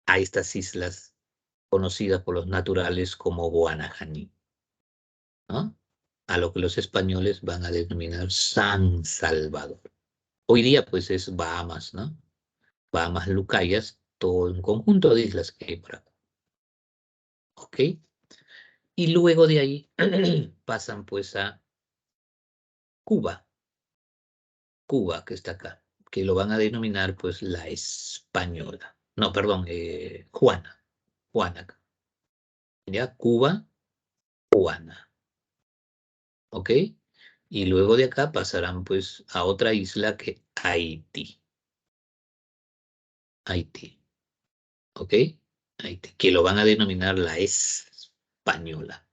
a estas islas conocidas por los naturales como Guanajaní, ¿no? A lo que los españoles van a denominar San Salvador. Hoy día, pues, es Bahamas, ¿no? Bahamas Lucayas, todo un conjunto de islas que hay por acá. ¿Ok? Y luego de ahí pasan, pues, a Cuba, Cuba, que está acá, que lo van a denominar, pues, la Española. No, perdón, Juana, Juana, ¿ya? Cuba, Juana. ¿Ok? Y luego de acá pasarán pues a otra isla que Haití, Haití, ¿ok? Haití, que lo van a denominar la española,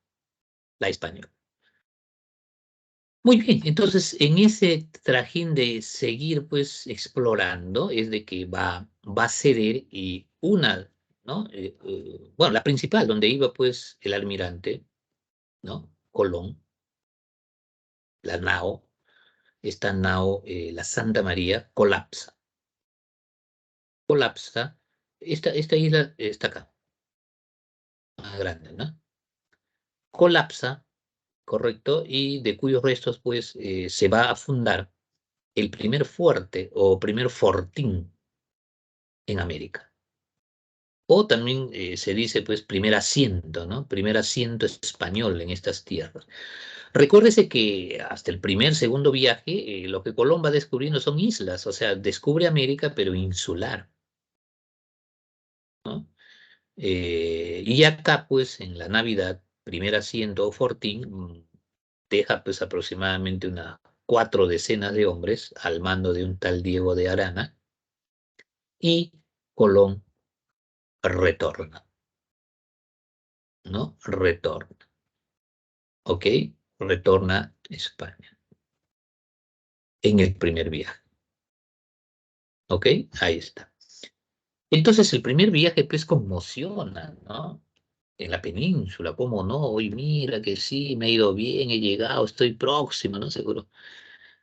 la española. Muy bien, entonces en ese trajín de seguir pues explorando es de que va a ceder y una, ¿no? Bueno, la principal, donde iba pues el almirante, ¿no? Colón, la nao, esta nao, la Santa María, colapsa. Esta isla está acá, más grande, ¿no? Colapsa, correcto, y de cuyos restos, pues, se va a fundar el primer fuerte o primer fortín en América. O también se dice, pues, primer asiento, ¿no? Primer asiento español en estas tierras. Recuérdese que hasta el primer, segundo viaje, lo que Colón va descubriendo son islas, o sea, descubre América, pero insular, ¿no? Y acá, pues, en la Navidad, primer asiento o fortín, deja pues aproximadamente unas 4 decenas de hombres al mando de un tal Diego de Arana, y Colón retorna, ¿no? Retorna, ¿ok? Retorna a España en el primer viaje, ¿ok? Ahí está. Entonces el primer viaje pues conmociona, ¿no? En la península, ¿cómo no? Hoy mira que sí, me ha ido bien, he llegado, estoy próximo, ¿no? Seguro.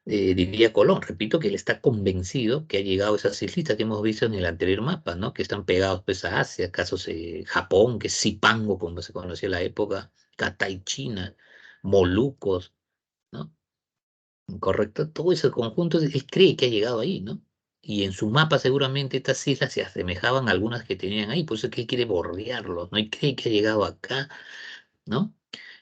Diría Colón. Repito que él está convencido que ha llegado a esas islitas que hemos visto en el anterior mapa, ¿no? Que están pegados pues a Asia, casos Japón, que es Zipango, como se conocía en la época, Catay, China, Molucos, ¿no? ¿correcto? Todo ese conjunto, él cree que ha llegado ahí, ¿no? Y en su mapa seguramente estas islas se asemejaban a algunas que tenían ahí, por eso es que él quiere bordearlos, ¿no? Y cree que ha llegado acá, ¿no?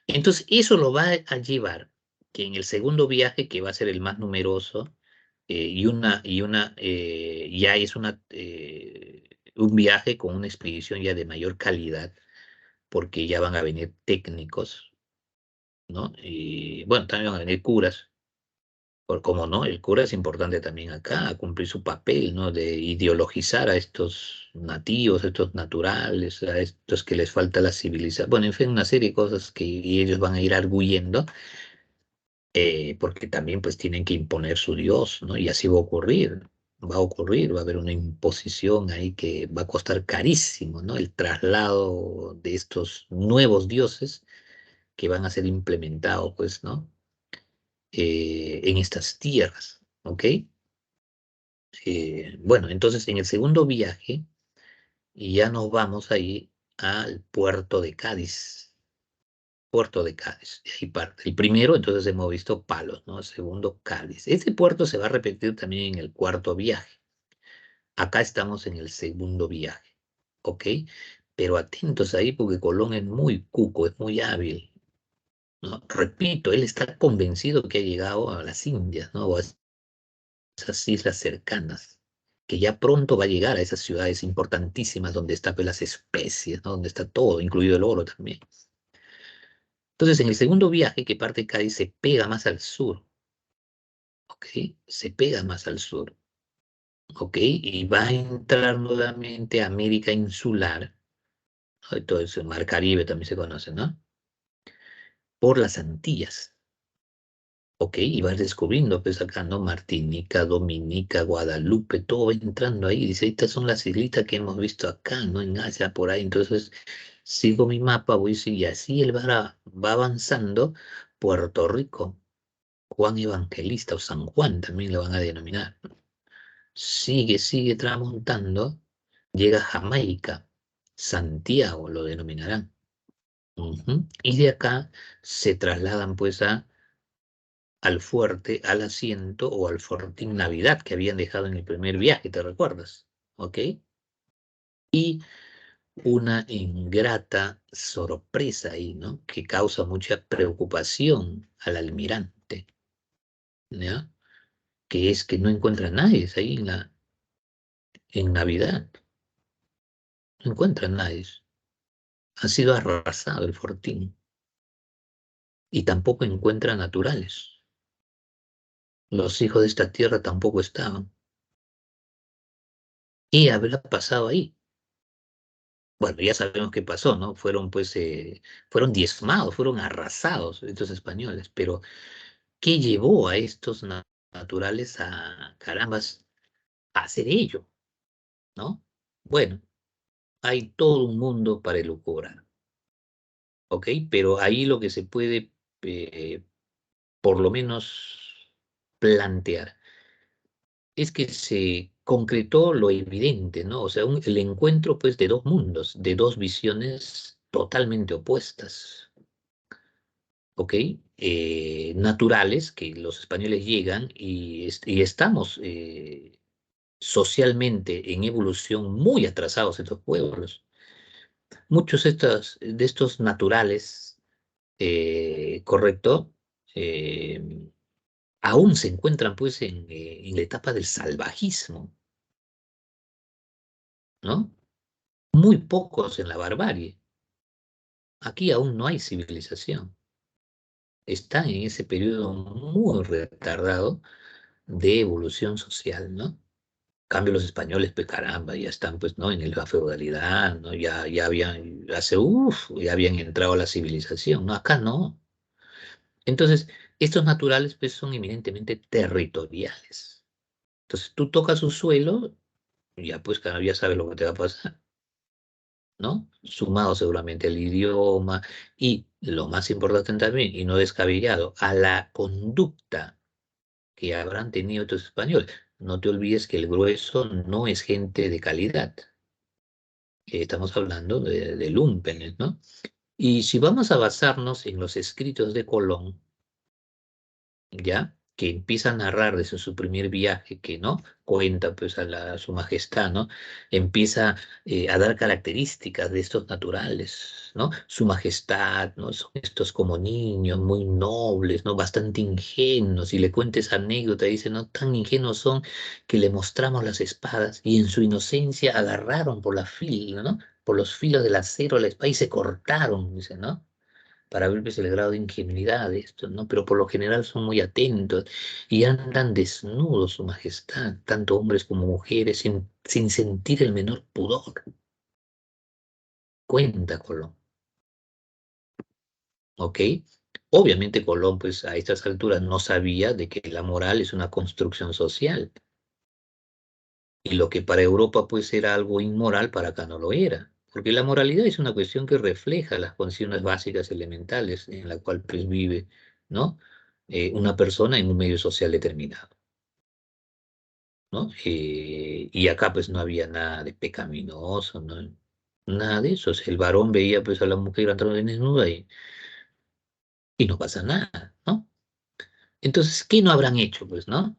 Entonces, eso lo va a llevar que en el segundo viaje, que va a ser el más numeroso, ya es un viaje con una expedición ya de mayor calidad, porque ya van a venir técnicos, ¿no? Y bueno, también van a venir curas, por cómo no, el cura es importante también acá, a cumplir su papel, ¿no? De ideologizar a estos nativos, a estos naturales, a estos que les falta la civilización. Bueno, en fin, una serie de cosas que ellos van a ir arguyendo, porque también pues tienen que imponer su Dios, ¿no? Y así va a ocurrir, va a haber una imposición ahí que va a costar carísimo, ¿no? El traslado de estos nuevos dioses que van a ser implementados, pues, ¿no? En estas tierras, ¿ok? Bueno, entonces en el segundo viaje ya nos vamos ahí al puerto de Cádiz. Puerto de Cádiz, de ahí parte. El primero, entonces hemos visto Palos, ¿no? El segundo, Cádiz. Ese puerto se va a repetir también en el cuarto viaje. Acá estamos en el segundo viaje, ¿ok? Pero atentos ahí porque Colón es muy cuco, es muy hábil, ¿no? Repito, él está convencido que ha llegado a las Indias, ¿no? O a esas islas cercanas, que ya pronto va a llegar a esas ciudades importantísimas donde están pues, las especies, ¿no? Donde está todo, incluido el oro también. Entonces, en el segundo viaje que parte Cádiz se pega más al sur, ¿ok? Se pega más al sur, ¿ok? Y va a entrar nuevamente a América insular, ¿no? Entonces, el Mar Caribe también se conoce, ¿no? Por las Antillas. Ok, y vas descubriendo, pues acá, ¿no? Martinica, Dominica, Guadalupe, todo va entrando ahí. Dice, estas son las islitas que hemos visto acá, ¿no? En Asia, por ahí. Entonces, sigo mi mapa, y así él va avanzando. Puerto Rico, Juan Evangelista o San Juan también lo van a denominar. Sigue tramontando, llega a Jamaica, Santiago lo denominarán. Ujú. Y de acá se trasladan, pues, al fuerte, al asiento o al fortín Navidad que habían dejado en el primer viaje, ¿te recuerdas? ¿Ok? Y una ingrata sorpresa ahí, ¿no? Que causa mucha preocupación al almirante, ¿ya? Que es que no encuentra a nadie ahí en Navidad, no encuentra a nadie. Ha sido arrasado el fortín y tampoco encuentra naturales. Los hijos de esta tierra tampoco estaban. ¿Qué habrá pasado ahí? Bueno, ya sabemos qué pasó, ¿no? Fueron diezmados, fueron arrasados estos españoles, pero ¿qué llevó a estos naturales a, carambas, a hacer ello, ¿no? Bueno, hay todo un mundo para elucubrar, ¿ok? Pero ahí lo que se puede, eh, por lo menos, plantear es que se concretó lo evidente, ¿no? O sea, el encuentro, pues, de dos mundos, de dos visiones totalmente opuestas. ¿Ok? Naturales, que los españoles llegan y estamos socialmente en evolución muy atrasados estos pueblos. Muchos de estos naturales, correcto, eh, aún se encuentran pues en la etapa del salvajismo, ¿no? Muy pocos en la barbarie. Aquí aún no hay civilización. Están en ese periodo muy retardado de evolución social, ¿no? Cambio los españoles, pues caramba, ya están, pues, ¿no? En la feudalidad, ¿no? Ya habían entrado a la civilización, ¿no? Acá no. Entonces, estos naturales, pues, son eminentemente territoriales. Entonces, tú tocas su suelo, ya, pues, cara, ya sabes lo que te va a pasar, ¿no? Sumado seguramente al idioma y, lo más importante también, y no descabellado, a la conducta que habrán tenido estos españoles. No te olvides que el grueso no es gente de calidad. Estamos hablando de lúmpenes, ¿no? Y si vamos a basarnos en los escritos de Colón, ¿ya? que empieza a narrar desde su primer viaje, que no cuenta pues a su majestad, ¿no? Empieza a dar características de estos naturales, ¿no? Su majestad, ¿no? Son estos como niños muy nobles, ¿no? Bastante ingenuos, y le cuenta esa anécdota, dice, ¿no? Tan ingenuos son que le mostramos las espadas y en su inocencia agarraron por la fila, ¿no? Por los filos del acero la espada y se cortaron, dice, ¿no? Para ver pues, el grado de ingenuidad de esto, ¿no? Pero por lo general son muy atentos y andan desnudos, su majestad, tanto hombres como mujeres, sin sentir el menor pudor. Cuenta Colón, ¿ok? Obviamente Colón, pues a estas alturas no sabía de que la moral es una construcción social y lo que para Europa pues era algo inmoral, para acá no lo era. Porque la moralidad es una cuestión que refleja las condiciones básicas elementales en la cual pues vive, ¿no? Una persona en un medio social determinado, ¿no? Y acá pues no había nada de pecaminoso, ¿no? Nada de eso. O sea, el varón veía pues a la mujer andando desnuda y no pasa nada, ¿no? Entonces, ¿qué no habrán hecho, pues, no?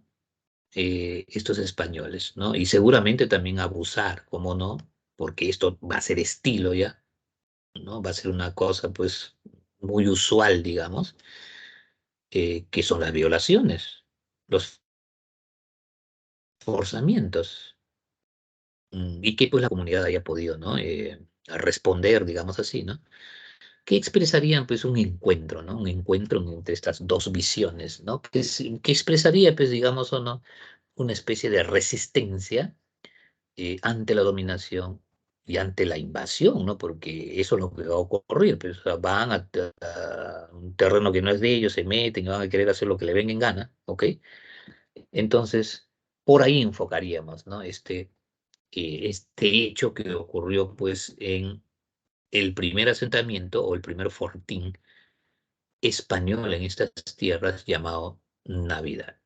Estos españoles, ¿no? Y seguramente también abusar, ¿cómo no? Porque esto va a ser estilo ya, ¿no? Va a ser una cosa, pues, muy usual, digamos, que son las violaciones, los forzamientos, y que pues la comunidad haya podido, ¿no? Responder, digamos así, ¿no? Que expresarían pues un encuentro, ¿no? Un encuentro entre estas dos visiones, ¿no? Que expresaría pues digamos o no una especie de resistencia ante la dominación y ante la invasión, ¿no? Porque eso es lo que va a ocurrir, pues o sea, van a un terreno que no es de ellos, se meten y van a querer hacer lo que le venga en gana, ¿ok? Entonces, por ahí enfocaríamos, ¿no? Este hecho que ocurrió pues en el primer asentamiento o el primer fortín español en estas tierras llamado Navidad.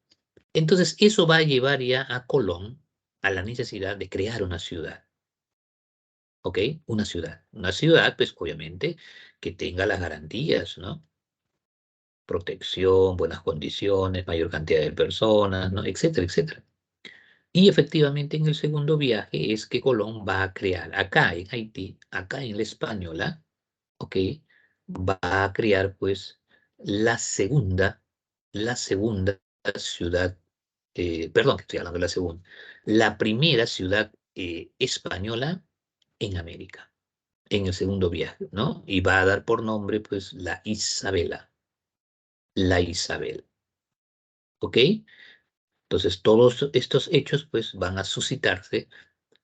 Entonces, eso va a llevar ya a Colón a la necesidad de crear una ciudad, ¿ok? Una ciudad. Una ciudad, pues obviamente, que tenga las garantías, ¿no? Protección, buenas condiciones, mayor cantidad de personas, ¿no? Etcétera, etcétera. Y efectivamente en el segundo viaje es que Colón va a crear acá en Haití, acá en la Española, ¿ok? Va a crear pues la segunda, la segunda ciudad, perdón, que estoy hablando de la segunda, la primera ciudad española en América, en el segundo viaje, ¿no? Y va a dar por nombre pues la Isabela, la Isabel, ¿ok? Entonces todos estos hechos pues van a suscitarse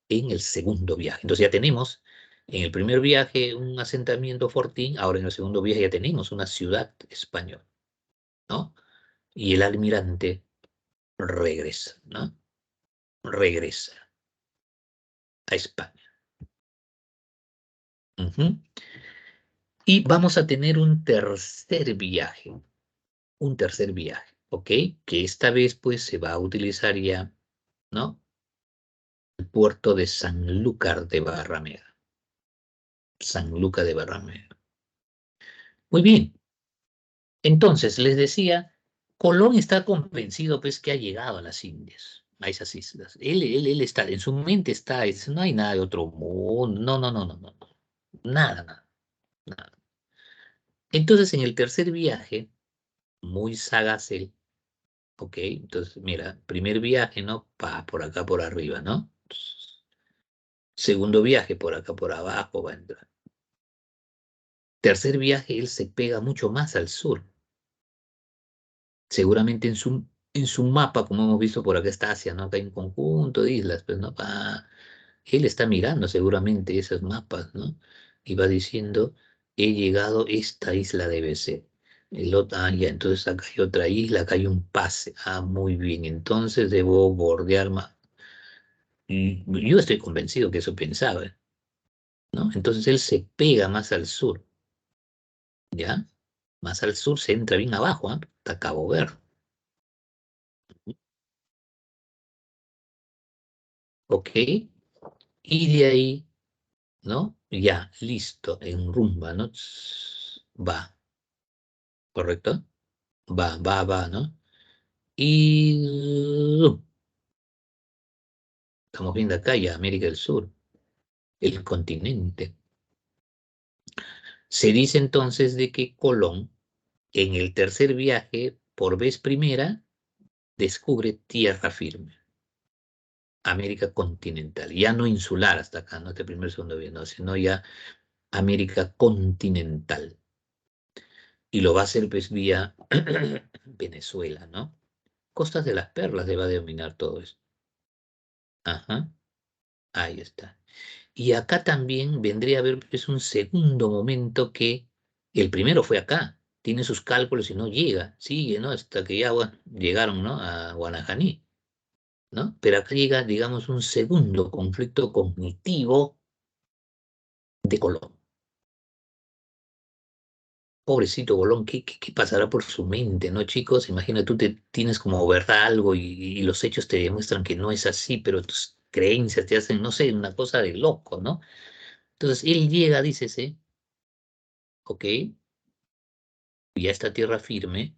en el segundo viaje. Entonces ya tenemos en el primer viaje un asentamiento fortín, ahora en el segundo viaje ya tenemos una ciudad española, ¿no? Y el almirante regresa, ¿no? Regresa a España. Ujú. Y vamos a tener un tercer viaje, ¿ok? Que esta vez pues se va a utilizar ya, ¿no? El puerto de Sanlúcar de Barrameda. Sanlúcar de Barrameda. Muy bien. Entonces, les decía, Colón está convencido pues que ha llegado a las Indias, a esas islas. Él está, en su mente está, no hay nada de otro mundo, no, no, no, no, no, no. Nada, nada, nada. Entonces, en el tercer viaje, muy sagaz él, ok, entonces, mira, primer viaje, ¿no? Por acá, por arriba, ¿no? Segundo viaje, por acá, por abajo, va a entrar. Tercer viaje, él se pega mucho más al sur. Seguramente en su mapa, como hemos visto por acá está Asia, ¿no? Acá hay un conjunto de islas, pues, ¿no? Él está mirando seguramente esos mapas, ¿no? Y va diciendo, he llegado, esta isla debe ser. El otro, ya, entonces acá hay otra isla, acá hay un pase. Ah, muy bien, entonces debo bordear más. Y yo estoy convencido que eso pensaba, ¿no? Entonces él se pega más al sur, ¿ya? Más al sur se entra bien abajo, ¿ah? Hasta Cabo Verde, ¿ok? Y de ahí, ¿no? Ya, listo, en rumba, ¿no? Va, ¿correcto? Va, ¿no? Y estamos viendo acá ya América del Sur, el continente. Se dice entonces de que Colón, en el tercer viaje, por vez primera, descubre tierra firme, América continental, ya no insular hasta acá, no este primer, segundo viaje, no, sino ya América continental. Y lo va a hacer pues vía Venezuela, ¿no? Costas de las Perlas le va a dominar todo eso. Ajá, ahí está. Y acá también vendría a haber pues, un segundo momento que el primero fue acá, tiene sus cálculos y no llega, sigue, ¿no? Hasta que ya bueno, llegaron, ¿no? A Guanajaní, ¿no? Pero acá llega, digamos, un segundo conflicto cognitivo de Colón. Pobrecito Colón, ¿qué pasará por su mente, no, chicos? Imagina, tú te tienes como verdad algo y los hechos te demuestran que no es así, pero tus creencias te hacen, no sé, una cosa de loco, ¿no? Entonces él llega, dícese, ok, ya está tierra firme,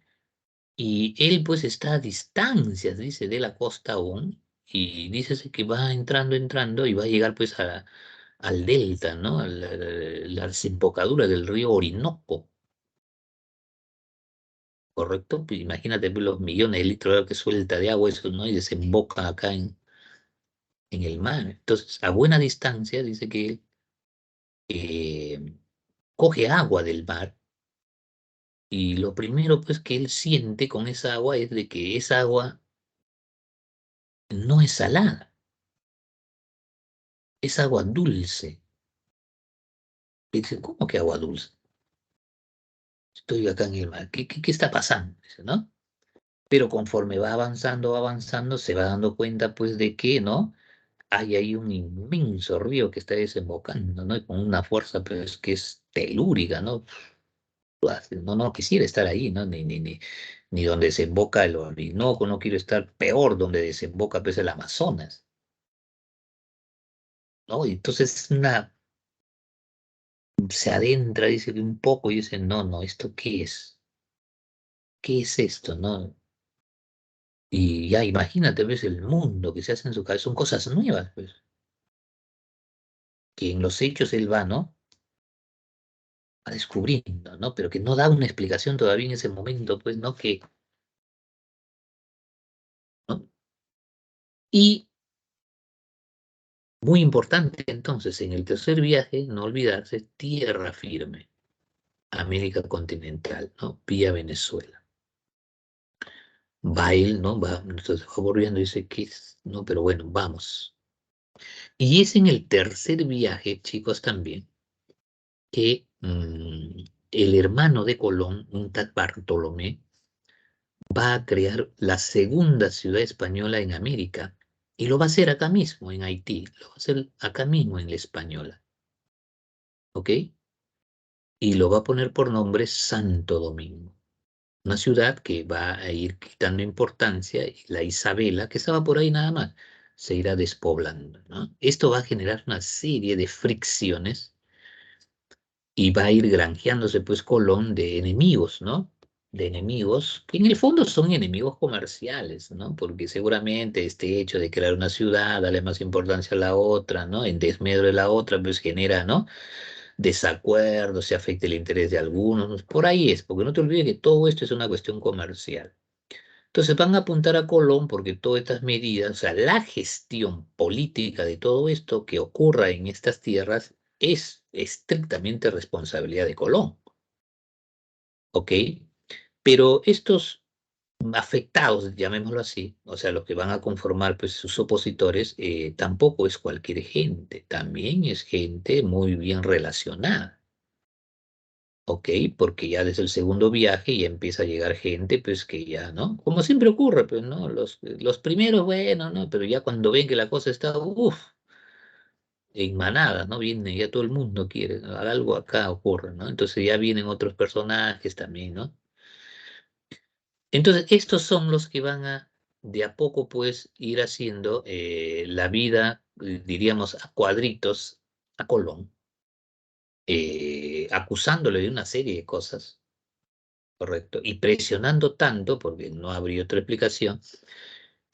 y él pues está a distancias, dice, de la costa aún, y dícese que va entrando y va a llegar pues al delta, ¿no? La desembocadura del río Orinoco, ¿correcto? Pues imagínate pues, los millones de litros de agua que suelta de agua eso, ¿no? Y desemboca acá en el mar. Entonces, a buena distancia, dice que él coge agua del mar y lo primero pues que él siente con esa agua es de que esa agua no es salada, es agua dulce. Y dice, ¿cómo que agua dulce? Estoy acá en el mar, ¿qué está pasando? Dice, ¿no? Pero conforme va avanzando, se va dando cuenta pues de que, ¿no? Hay ahí un inmenso río que está desembocando, ¿no? Y con una fuerza pues que es telúrica, ¿no? No, no quisiera estar ahí, ¿no? Ni donde desemboca el Orinoco, no quiero estar peor donde desemboca pues el Amazonas, ¿no? Y entonces se adentra, dice que un poco y dice, no, no, ¿esto qué es? ¿Qué es esto, no? Y ya imagínate, ves el mundo que se hace en su cabeza, son cosas nuevas, pues, que en los hechos él va, ¿no? Va descubriendo, ¿no? Pero que no da una explicación todavía en ese momento, pues, ¿no? ¿No? Y muy importante entonces, en el tercer viaje, no olvidarse, tierra firme, América continental, ¿no? Vía Venezuela. Va él, ¿no? Va, entonces va volviendo y dice, ¿qué es? No, pero bueno, vamos. Y es en el tercer viaje, chicos, también, que el hermano de Colón, un tal Bartolomé, va a crear la segunda ciudad española en América. Y lo va a hacer acá mismo, en Haití. Lo va a hacer acá mismo, en la Española. ¿Ok? Y lo va a poner por nombre Santo Domingo. Una ciudad que va a ir quitando importancia y la Isabela, que estaba por ahí nada más, se irá despoblando, ¿no? Esto va a generar una serie de fricciones y va a ir granjeándose pues Colón de enemigos, ¿no? De enemigos que en el fondo son enemigos comerciales, ¿no? Porque seguramente este hecho de crear una ciudad, darle más importancia a la otra, ¿no? En desmedro de la otra, pues genera, ¿no? Desacuerdos, se afecta el interés de algunos, por ahí es, porque no te olvides que todo esto es una cuestión comercial. Entonces van a apuntar a Colón porque todas estas medidas, o sea, la gestión política de todo esto que ocurra en estas tierras es estrictamente responsabilidad de Colón, ¿ok? Pero estos afectados, llamémoslo así, o sea, los que van a conformar pues sus opositores, tampoco es cualquier gente, también es gente muy bien relacionada. Ok, porque ya desde el segundo viaje ya empieza a llegar gente, pues que ya, ¿no? Como siempre ocurre, pues, ¿no? Los primeros, bueno, ¿no? Pero ya cuando ven que la cosa está, uff, en manada, ¿no? Viene, ya todo el mundo quiere, ¿no? Algo acá ocurre, ¿no? Entonces ya vienen otros personajes también, ¿no? Entonces, estos son los que van a, de a poco, pues, ir haciendo la vida, diríamos, a cuadritos a Colón, acusándole de una serie de cosas correcto. Y presionando tanto, porque no habría otra explicación,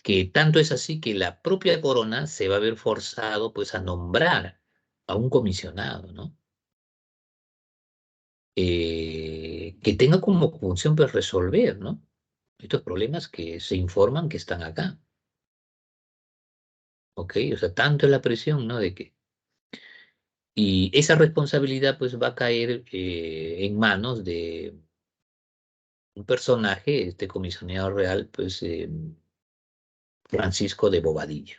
que tanto es así que la propia corona se va a ver forzado pues a nombrar a un comisionado, ¿no? Que tenga como función pues resolver, ¿no? Estos problemas que se informan que están acá, ¿ok? O sea, tanto es la presión, ¿no? De que, y esa responsabilidad pues va a caer en manos de un personaje, este comisionado real, pues Francisco de Bobadilla,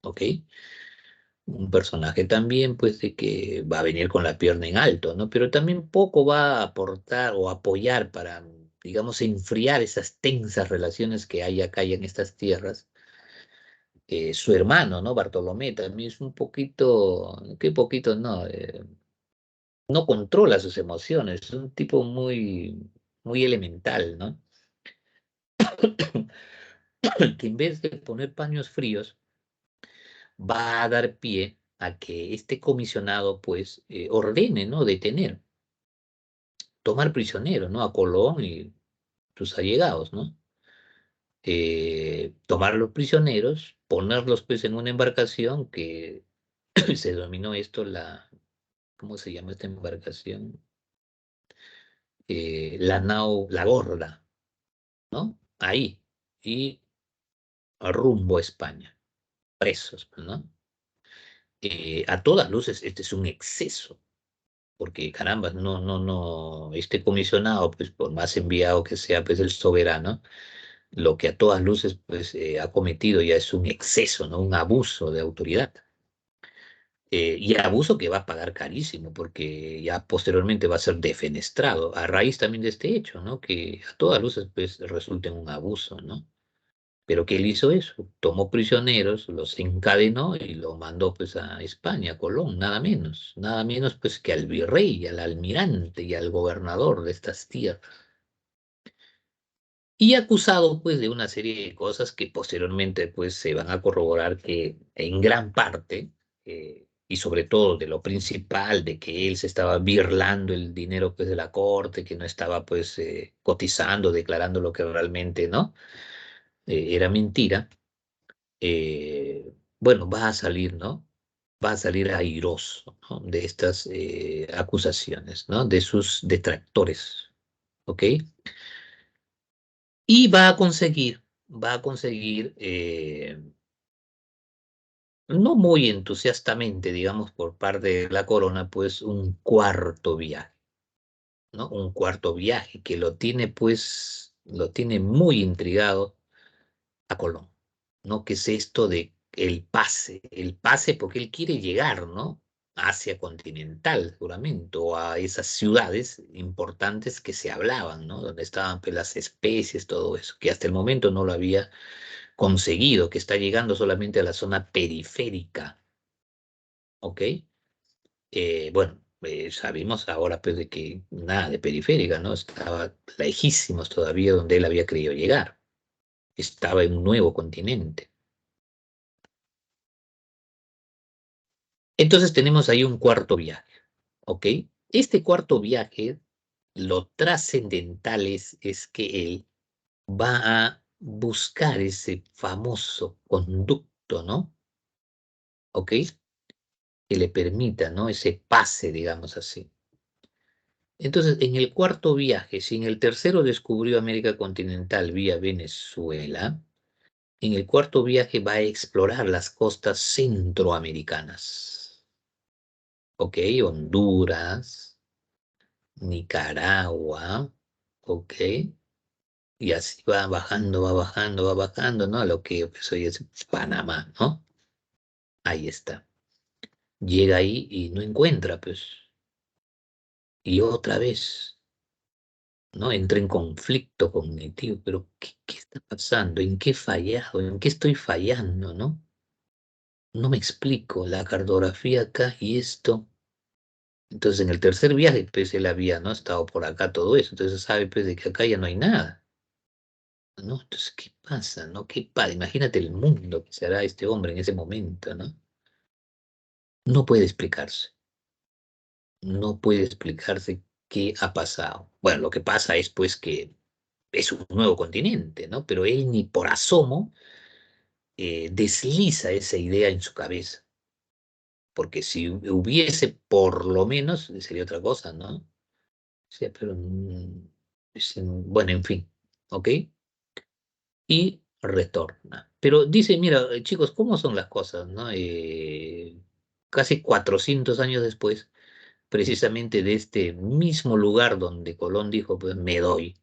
¿ok? Un personaje también, pues, de que va a venir con la pierna en alto, ¿no? Pero también poco va a aportar o apoyar para, digamos, enfriar esas tensas relaciones que hay acá y en estas tierras. Su hermano, ¿no? Bartolomé también es un poquito, qué poquito, no, no controla sus emociones, es un tipo muy, muy elemental, ¿no? Que en vez de poner paños fríos, va a dar pie a que este comisionado, pues, ordene, ¿no? Detener, tomar prisionero, ¿no? A Colón y sus allegados, ¿no? Tomar los prisioneros, ponerlos, pues, en una embarcación que se denominó esto la, ¿cómo se llama esta embarcación? La nao, la gorda, ¿no? Ahí, y rumbo a España, presos, pues, ¿no? A todas luces, este es un exceso, porque caramba, no, este comisionado, pues por más enviado que sea, pues el soberano, lo que a todas luces, pues ha cometido ya es un exceso, ¿no? Un abuso de autoridad. Y abuso que va a pagar carísimo, porque ya posteriormente va a ser defenestrado, a raíz también de este hecho, ¿no? Que a todas luces, pues, resulta en un abuso, ¿no? Pero que él hizo eso, tomó prisioneros, los encadenó y lo mandó, pues, a España, a Colón, nada menos, pues, que al virrey, al almirante y al gobernador de estas tierras. Y acusado, pues, de una serie de cosas que posteriormente, pues, se van a corroborar que en gran parte, y sobre todo de lo principal, de que él se estaba birlando el dinero, pues, de la corte, que no estaba, pues, cotizando, declarando lo que realmente, ¿no? Era mentira. Bueno, va a salir, ¿no? Va a salir airoso, ¿no? De estas acusaciones, ¿no? De sus detractores, ¿ok? Y va a conseguir, no muy entusiastamente, digamos, por parte de la corona, pues un cuarto viaje, ¿no? Un cuarto viaje que lo tiene, pues, lo tiene muy intrigado a Colón, ¿no? ¿Qué es esto de el pase porque él quiere llegar, ¿no? A Asia continental, seguramente, o a esas ciudades importantes que se hablaban, ¿no? Donde estaban pues, las especies, todo eso, que hasta el momento no lo había conseguido, que está llegando solamente a la zona periférica, ¿ok? Bueno, sabemos ahora pues de que nada de periférica, ¿no? Estaba lejísimos todavía donde él había querido llegar. Estaba en un nuevo continente. Entonces tenemos ahí un cuarto viaje, ¿ok? Este cuarto viaje, lo trascendental es que él va a buscar ese famoso conducto, ¿no? ¿Ok? Que le permita, ¿no? Ese pase, digamos así. Entonces, en el cuarto viaje, si en el tercero descubrió América continental vía Venezuela, en el cuarto viaje va a explorar las costas centroamericanas, ¿ok? Honduras, Nicaragua, ¿ok? Y así va bajando, ¿no? A lo que pues, hoy es Panamá, ¿no? Ahí está. Llega ahí y no encuentra, pues, y otra vez, ¿no? Entra en conflicto cognitivo, pero ¿qué está pasando? ¿En qué he fallado? ¿En qué estoy fallando, no? No me explico la cartografía acá y esto. Entonces, en el tercer viaje, pues él había, ¿no? Estado por acá todo eso, entonces sabe, pues, de que acá ya no hay nada, ¿no? Entonces, ¿qué pasa, no? ¿Qué pasa? Imagínate el mundo que se hará este hombre en ese momento, ¿no? No puede explicarse, no puede explicarse ¿qué ha pasado? Bueno, lo que pasa es pues que es un nuevo continente, ¿no? Pero él ni por asomo desliza esa idea en su cabeza, porque si hubiese por lo menos, sería otra cosa, ¿no? Sí, pero, bueno, en fin, ¿ok? Y retorna. Pero dice, mira, chicos, ¿cómo son las cosas, no? Casi 400 años después, precisamente de este mismo lugar donde Colón dijo, pues me doy,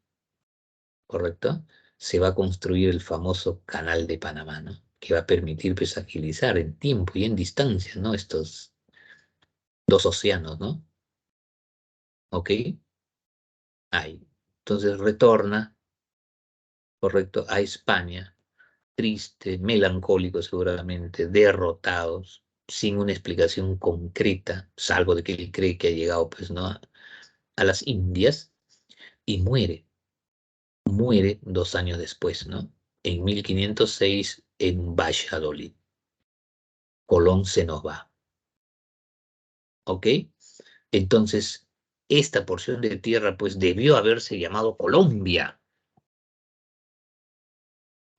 ¿correcto? Se va a construir el famoso Canal de Panamá, ¿no? Que va a permitir, pues, agilizar en tiempo y en distancia, ¿no? Estos dos océanos, ¿no? ¿Ok? Ahí. Entonces retorna, ¿correcto? A España, triste, melancólico seguramente, derrotados, sin una explicación concreta, salvo de que él cree que ha llegado, pues, ¿no? A las Indias y muere 2 años después, ¿no? En 1506 en Valladolid. Colón se nos va, ¿ok? Entonces, esta porción de tierra, pues, debió haberse llamado Colombia,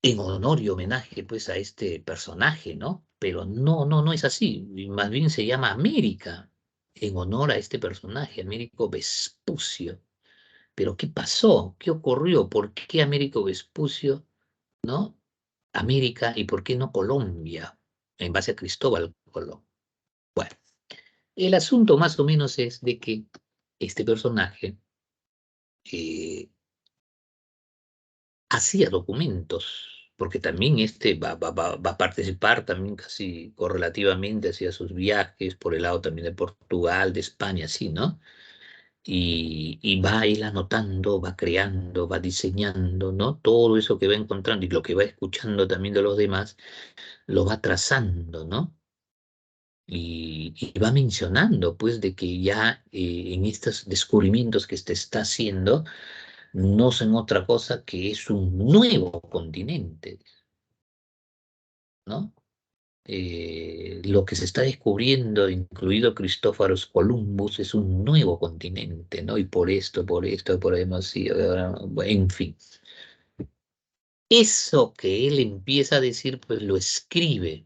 en honor y homenaje, pues, a este personaje, ¿no? Pero no es así. Más bien se llama América, en honor a este personaje, Américo Vespucio. Pero ¿qué pasó? ¿Qué ocurrió? ¿Por qué Américo Vespucio, no? América y por qué no Colombia, en base a Cristóbal Colón. Bueno, el asunto más o menos es de que este personaje eh, hacía documentos, porque también este va a participar también casi correlativamente hacia sus viajes por el lado también de Portugal, de España, sí, ¿no? Y va a ir anotando, va creando, va diseñando, ¿no? Todo eso que va encontrando y lo que va escuchando también de los demás, lo va trazando, ¿no? Y va mencionando, pues, de que ya en estos descubrimientos que se está haciendo, no son otra cosa que es un nuevo continente, ¿no? Lo que se está descubriendo, incluido Cristóforo Columbus, es un nuevo continente, ¿no? Y por además, sí, en fin. Eso que él empieza a decir, pues lo escribe,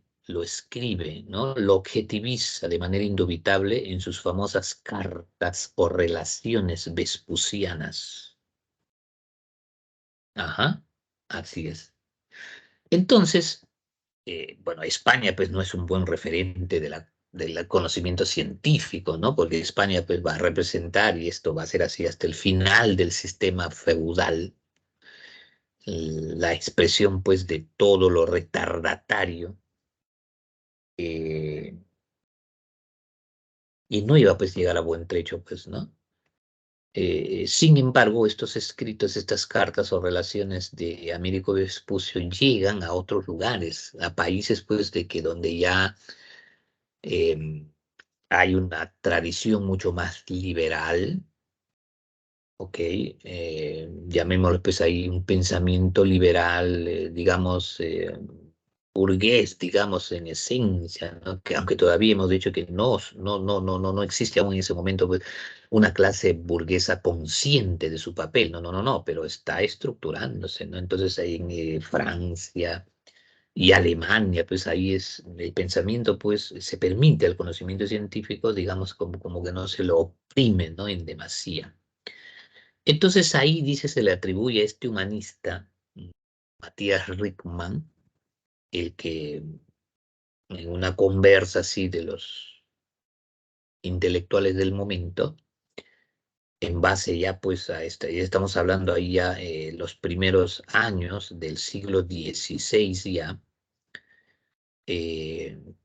¿no? Lo objetiviza de manera indubitable en sus famosas cartas o relaciones vespucianas. Ajá, así es. Entonces, bueno, España pues no es un buen referente del conocimiento científico, ¿no? Porque España pues va a representar, y esto va a ser así hasta el final del sistema feudal, la expresión pues de todo lo retardatario, eh, y no iba pues a llegar a buen trecho, pues, ¿no? Sin embargo, estos escritos, estas cartas o relaciones de Américo Vespucio llegan a otros lugares, a países pues de que donde ya eh, hay una tradición mucho más liberal, ¿ok? Llamémoslo pues ahí un pensamiento liberal, digamos, burgués, digamos, en esencia, ¿no? Que aunque todavía hemos dicho que no existe aún en ese momento pues, una clase burguesa consciente de su papel, no, pero está estructurándose, ¿no? Entonces ahí en Francia y Alemania, pues ahí es el pensamiento, pues se permite el conocimiento científico, digamos, como que no se lo oprime, ¿no? En demasía. Entonces ahí dice, se le atribuye a este humanista, Matías Rickman, el que en una conversa así de los intelectuales del momento, en base ya pues a esta, ya estamos hablando ahí ya los primeros años del siglo XVI ya,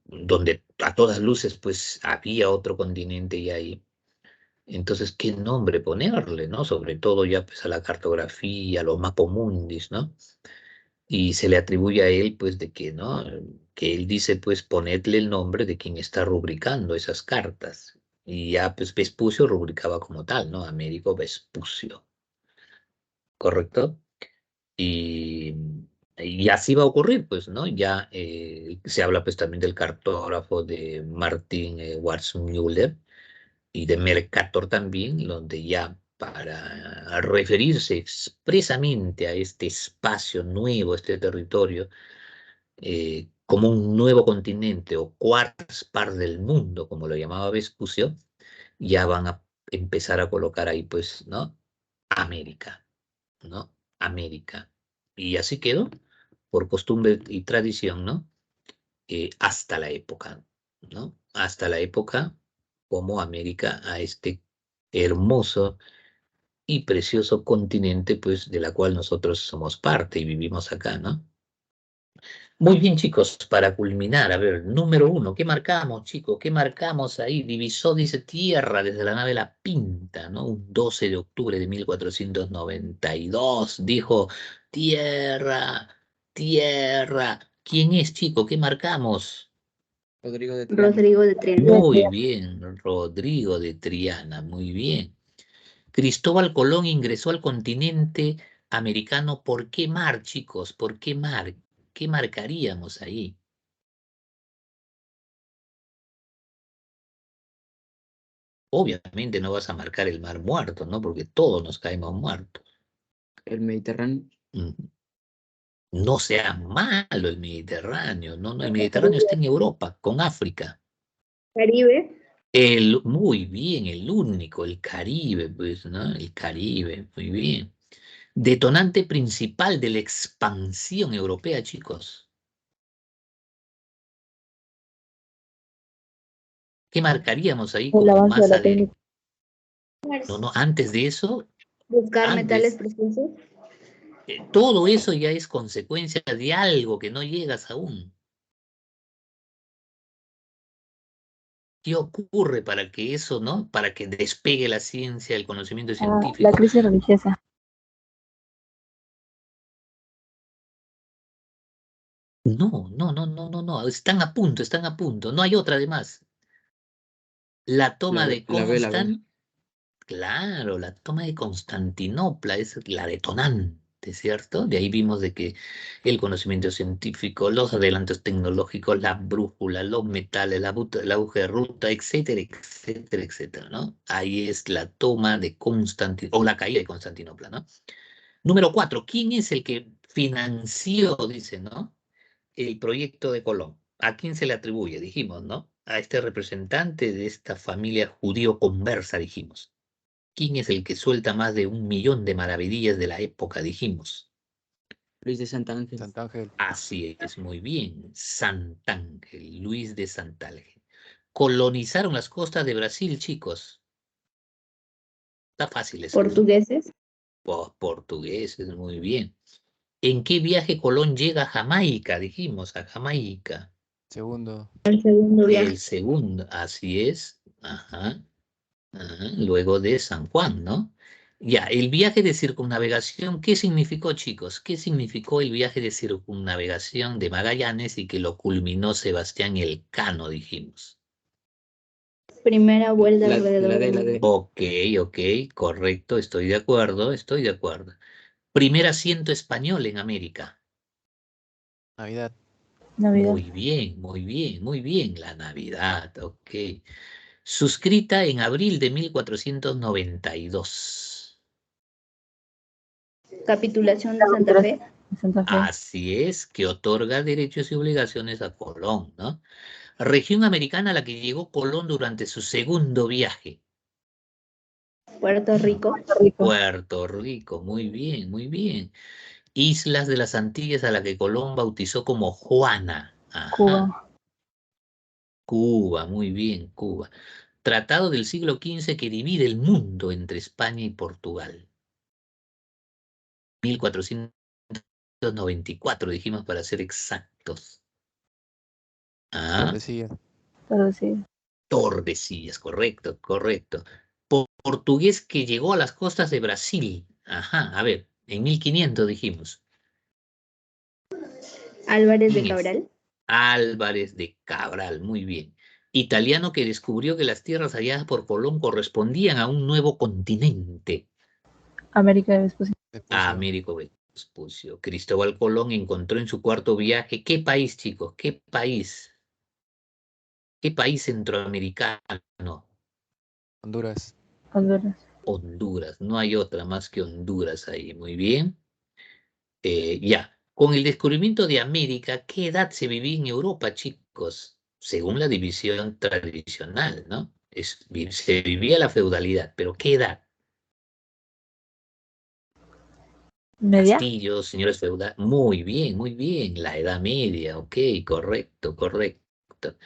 donde a todas luces pues había otro continente ya ahí. Entonces, ¿qué nombre ponerle, no? Sobre todo ya pues a la cartografía, a los mapomundis, ¿no? Y se le atribuye a él, pues, de que, ¿no? Que él dice, pues, ponedle el nombre de quien está rubricando esas cartas. Y ya, pues, Vespucio rubricaba como tal, ¿no? Américo Vespucio, ¿correcto? Y, y así va a ocurrir, pues, ¿no? Ya se habla, pues, también del cartógrafo de Martin Watzmüller, y de Mercator también, donde ya para referirse expresamente a este espacio nuevo, este territorio, como un nuevo continente o quartz par del mundo, como lo llamaba Vespucio, ya van a empezar a colocar ahí, pues, ¿no? América, ¿no? América. Y así quedó, por costumbre y tradición, ¿no? Hasta la época, ¿no? Hasta la época como América a este hermoso y precioso continente, pues, de la cual nosotros somos parte y vivimos acá, ¿no? Muy bien, chicos, para culminar, a ver, número uno, ¿qué marcamos, chicos? ¿Qué marcamos ahí? Divisó, dice, tierra desde la nave La Pinta, ¿no? Un 12 de octubre de 1492, dijo, tierra, tierra. ¿Quién es, chico? ¿Qué marcamos? Rodrigo de Triana. Rodrigo de Triana. Muy bien, Rodrigo de Triana, muy bien. Cristóbal Colón ingresó al continente americano. ¿Por qué mar, chicos? ¿Por qué mar? ¿Qué marcaríamos ahí? Obviamente no vas a marcar el mar muerto, ¿no? Porque todos nos caemos muertos. El Mediterráneo. Ujú. No sea malo el Mediterráneo, no, no, el Mediterráneo está en Europa, con África. Caribe. Muy bien, el único, el Caribe, pues, ¿no? El Caribe, muy bien. Detonante principal de la expansión europea, chicos. ¿Qué marcaríamos ahí El como avance de masa la de... técnica. No, no, antes de eso, Buscar metales antes, preciosos. todo eso ya es consecuencia de algo que no llegas aún. ¿Qué ocurre para que eso, ¿no? Para que despegue la ciencia, el conocimiento La científico. crisis religiosa. No, no, no, no, no, no. Están a punto, están a punto. No hay otra además. La toma de La vela. Claro, la toma de Constantinopla es la detonante, ¿cierto? De ahí vimos de que el conocimiento científico, los adelantos tecnológicos, la brújula, los metales, la hoja de ruta, etcétera, etcétera, etcétera, ¿no? Ahí es la toma de Constantinopla, o la caída de Constantinopla, ¿no? Número cuatro, ¿quién es el que financió, dice, ¿no? El proyecto de Colón? ¿A quién se le atribuye? Dijimos, ¿no? A este representante de esta familia judío conversa, dijimos. ¿Quién es el que suelta más de 1 millón de maravillas de la época? Dijimos. Luis de Santángel. Santángel. Así es, muy bien. Santángel, Luis de Santángel. Colonizaron las costas de Brasil, chicos. Está fácil eso, ¿no? Portugueses. Portugueses, muy bien. ¿En qué viaje Colón llega a Jamaica? Dijimos, a Jamaica. Segundo. El segundo viaje. El segundo, así es. Ajá. Ajá, luego de San Juan, ¿no? Ya, el viaje de circunnavegación, ¿qué significó, chicos? ¿Qué significó el viaje de circunnavegación de Magallanes y que lo culminó Sebastián Elcano, dijimos? Primera vuelta La alrededor D, del la mundo. D. Ok, ok, correcto, estoy de acuerdo, estoy de acuerdo. Primer asiento español en América. Navidad. Navidad. Muy bien, muy bien, muy bien, la Navidad, ok. Suscrita en abril de 1492. Capitulación de Santa Fe. Santa Fe. Así es, que otorga derechos y obligaciones a Colón, ¿no? Región americana a la que llegó Colón durante su segundo viaje. Puerto Rico. Puerto Rico. Puerto Rico, muy bien, muy bien. Islas de las Antillas a la que Colón bautizó como Juana. Ajá. Cuba. Cuba, muy bien, Cuba. Tratado del siglo XV que divide el mundo entre España y Portugal. 1494, dijimos para ser exactos. Ah, Tordesillas. Tordesillas. Tordesillas, correcto, correcto. Portugués que llegó a las costas de Brasil. Ajá, a ver, en 1500 dijimos. Álvarez de ¿Quién es? Cabral. Álvarez de Cabral, muy bien. Italiano que descubrió que las tierras halladas por Colón correspondían a un nuevo continente. América de Vespucio. Américo Vespucio. Cristóbal Colón encontró en su cuarto viaje. ¿Qué país, chicos? ¿Qué país? ¿Qué país centroamericano? Honduras. Honduras. Honduras, no hay otra más que Honduras ahí, muy bien. Ya, con el descubrimiento de América, ¿qué edad se vivía en Europa, chicos? Según la división tradicional, ¿no? Se vivía la feudalidad, pero ¿qué edad? ¿Media? Castillos, señores feudales. Muy bien, la Edad Media, ok, correcto, correcto.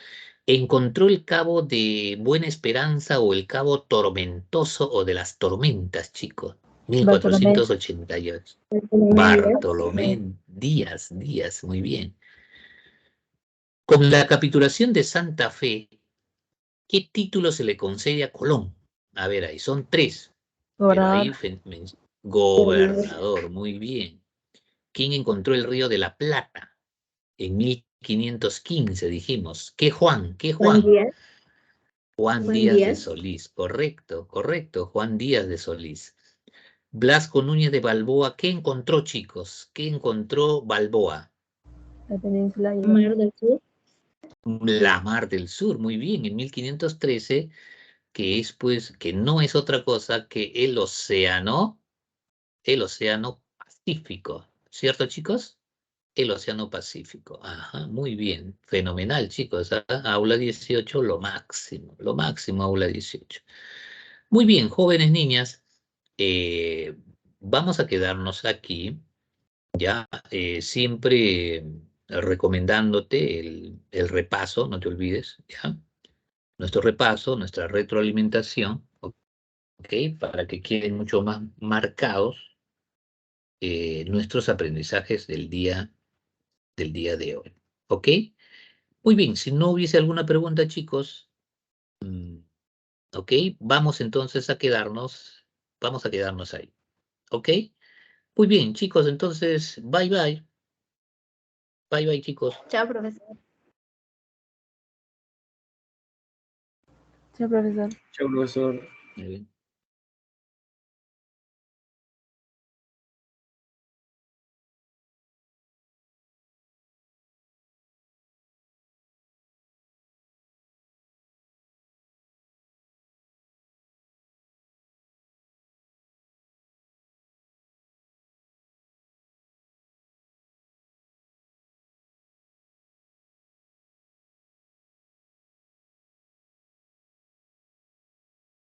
Encontró el cabo de Buena Esperanza o el cabo Tormentoso o de las Tormentas, chicos. Bartolomé. 1488. Bartolomé Díaz, muy bien. Con la capitulación de Santa Fe, ¿qué título se le concede a Colón? A ver, ahí son tres, pero ahí Gobernador. gobernador, muy bien. ¿Quién encontró el río de la Plata? En 1515 dijimos. ¿Qué Juan? ¿Qué Juan Juan? Díaz. Juan Díaz de Solís, correcto, correcto, Juan Díaz de Solís. Blasco Núñez de Balboa, ¿qué encontró, chicos? ¿Qué encontró Balboa? La península y Mar del Sur. La Mar del Sur, muy bien, en 1513, que es pues, que no es otra cosa que el océano Pacífico, ¿cierto, chicos? El océano Pacífico. Ajá, muy bien, fenomenal, chicos. ¿Ah? Aula 18, lo máximo, aula 18. Muy bien, jóvenes niñas, eh, vamos a quedarnos aquí, ya, siempre recomendándote el repaso, no te olvides, ¿ya? Nuestro repaso, nuestra retroalimentación, ¿ok? Para que queden mucho más marcados nuestros aprendizajes del día de hoy, ¿ok? Muy bien, si no hubiese alguna pregunta, chicos, ¿ok? Vamos a quedarnos ahí, ¿ok? Muy bien, chicos, entonces, bye bye. Bye bye, chicos. Chao, profesor. Chao, profesor. Chao, profesor. Muy bien.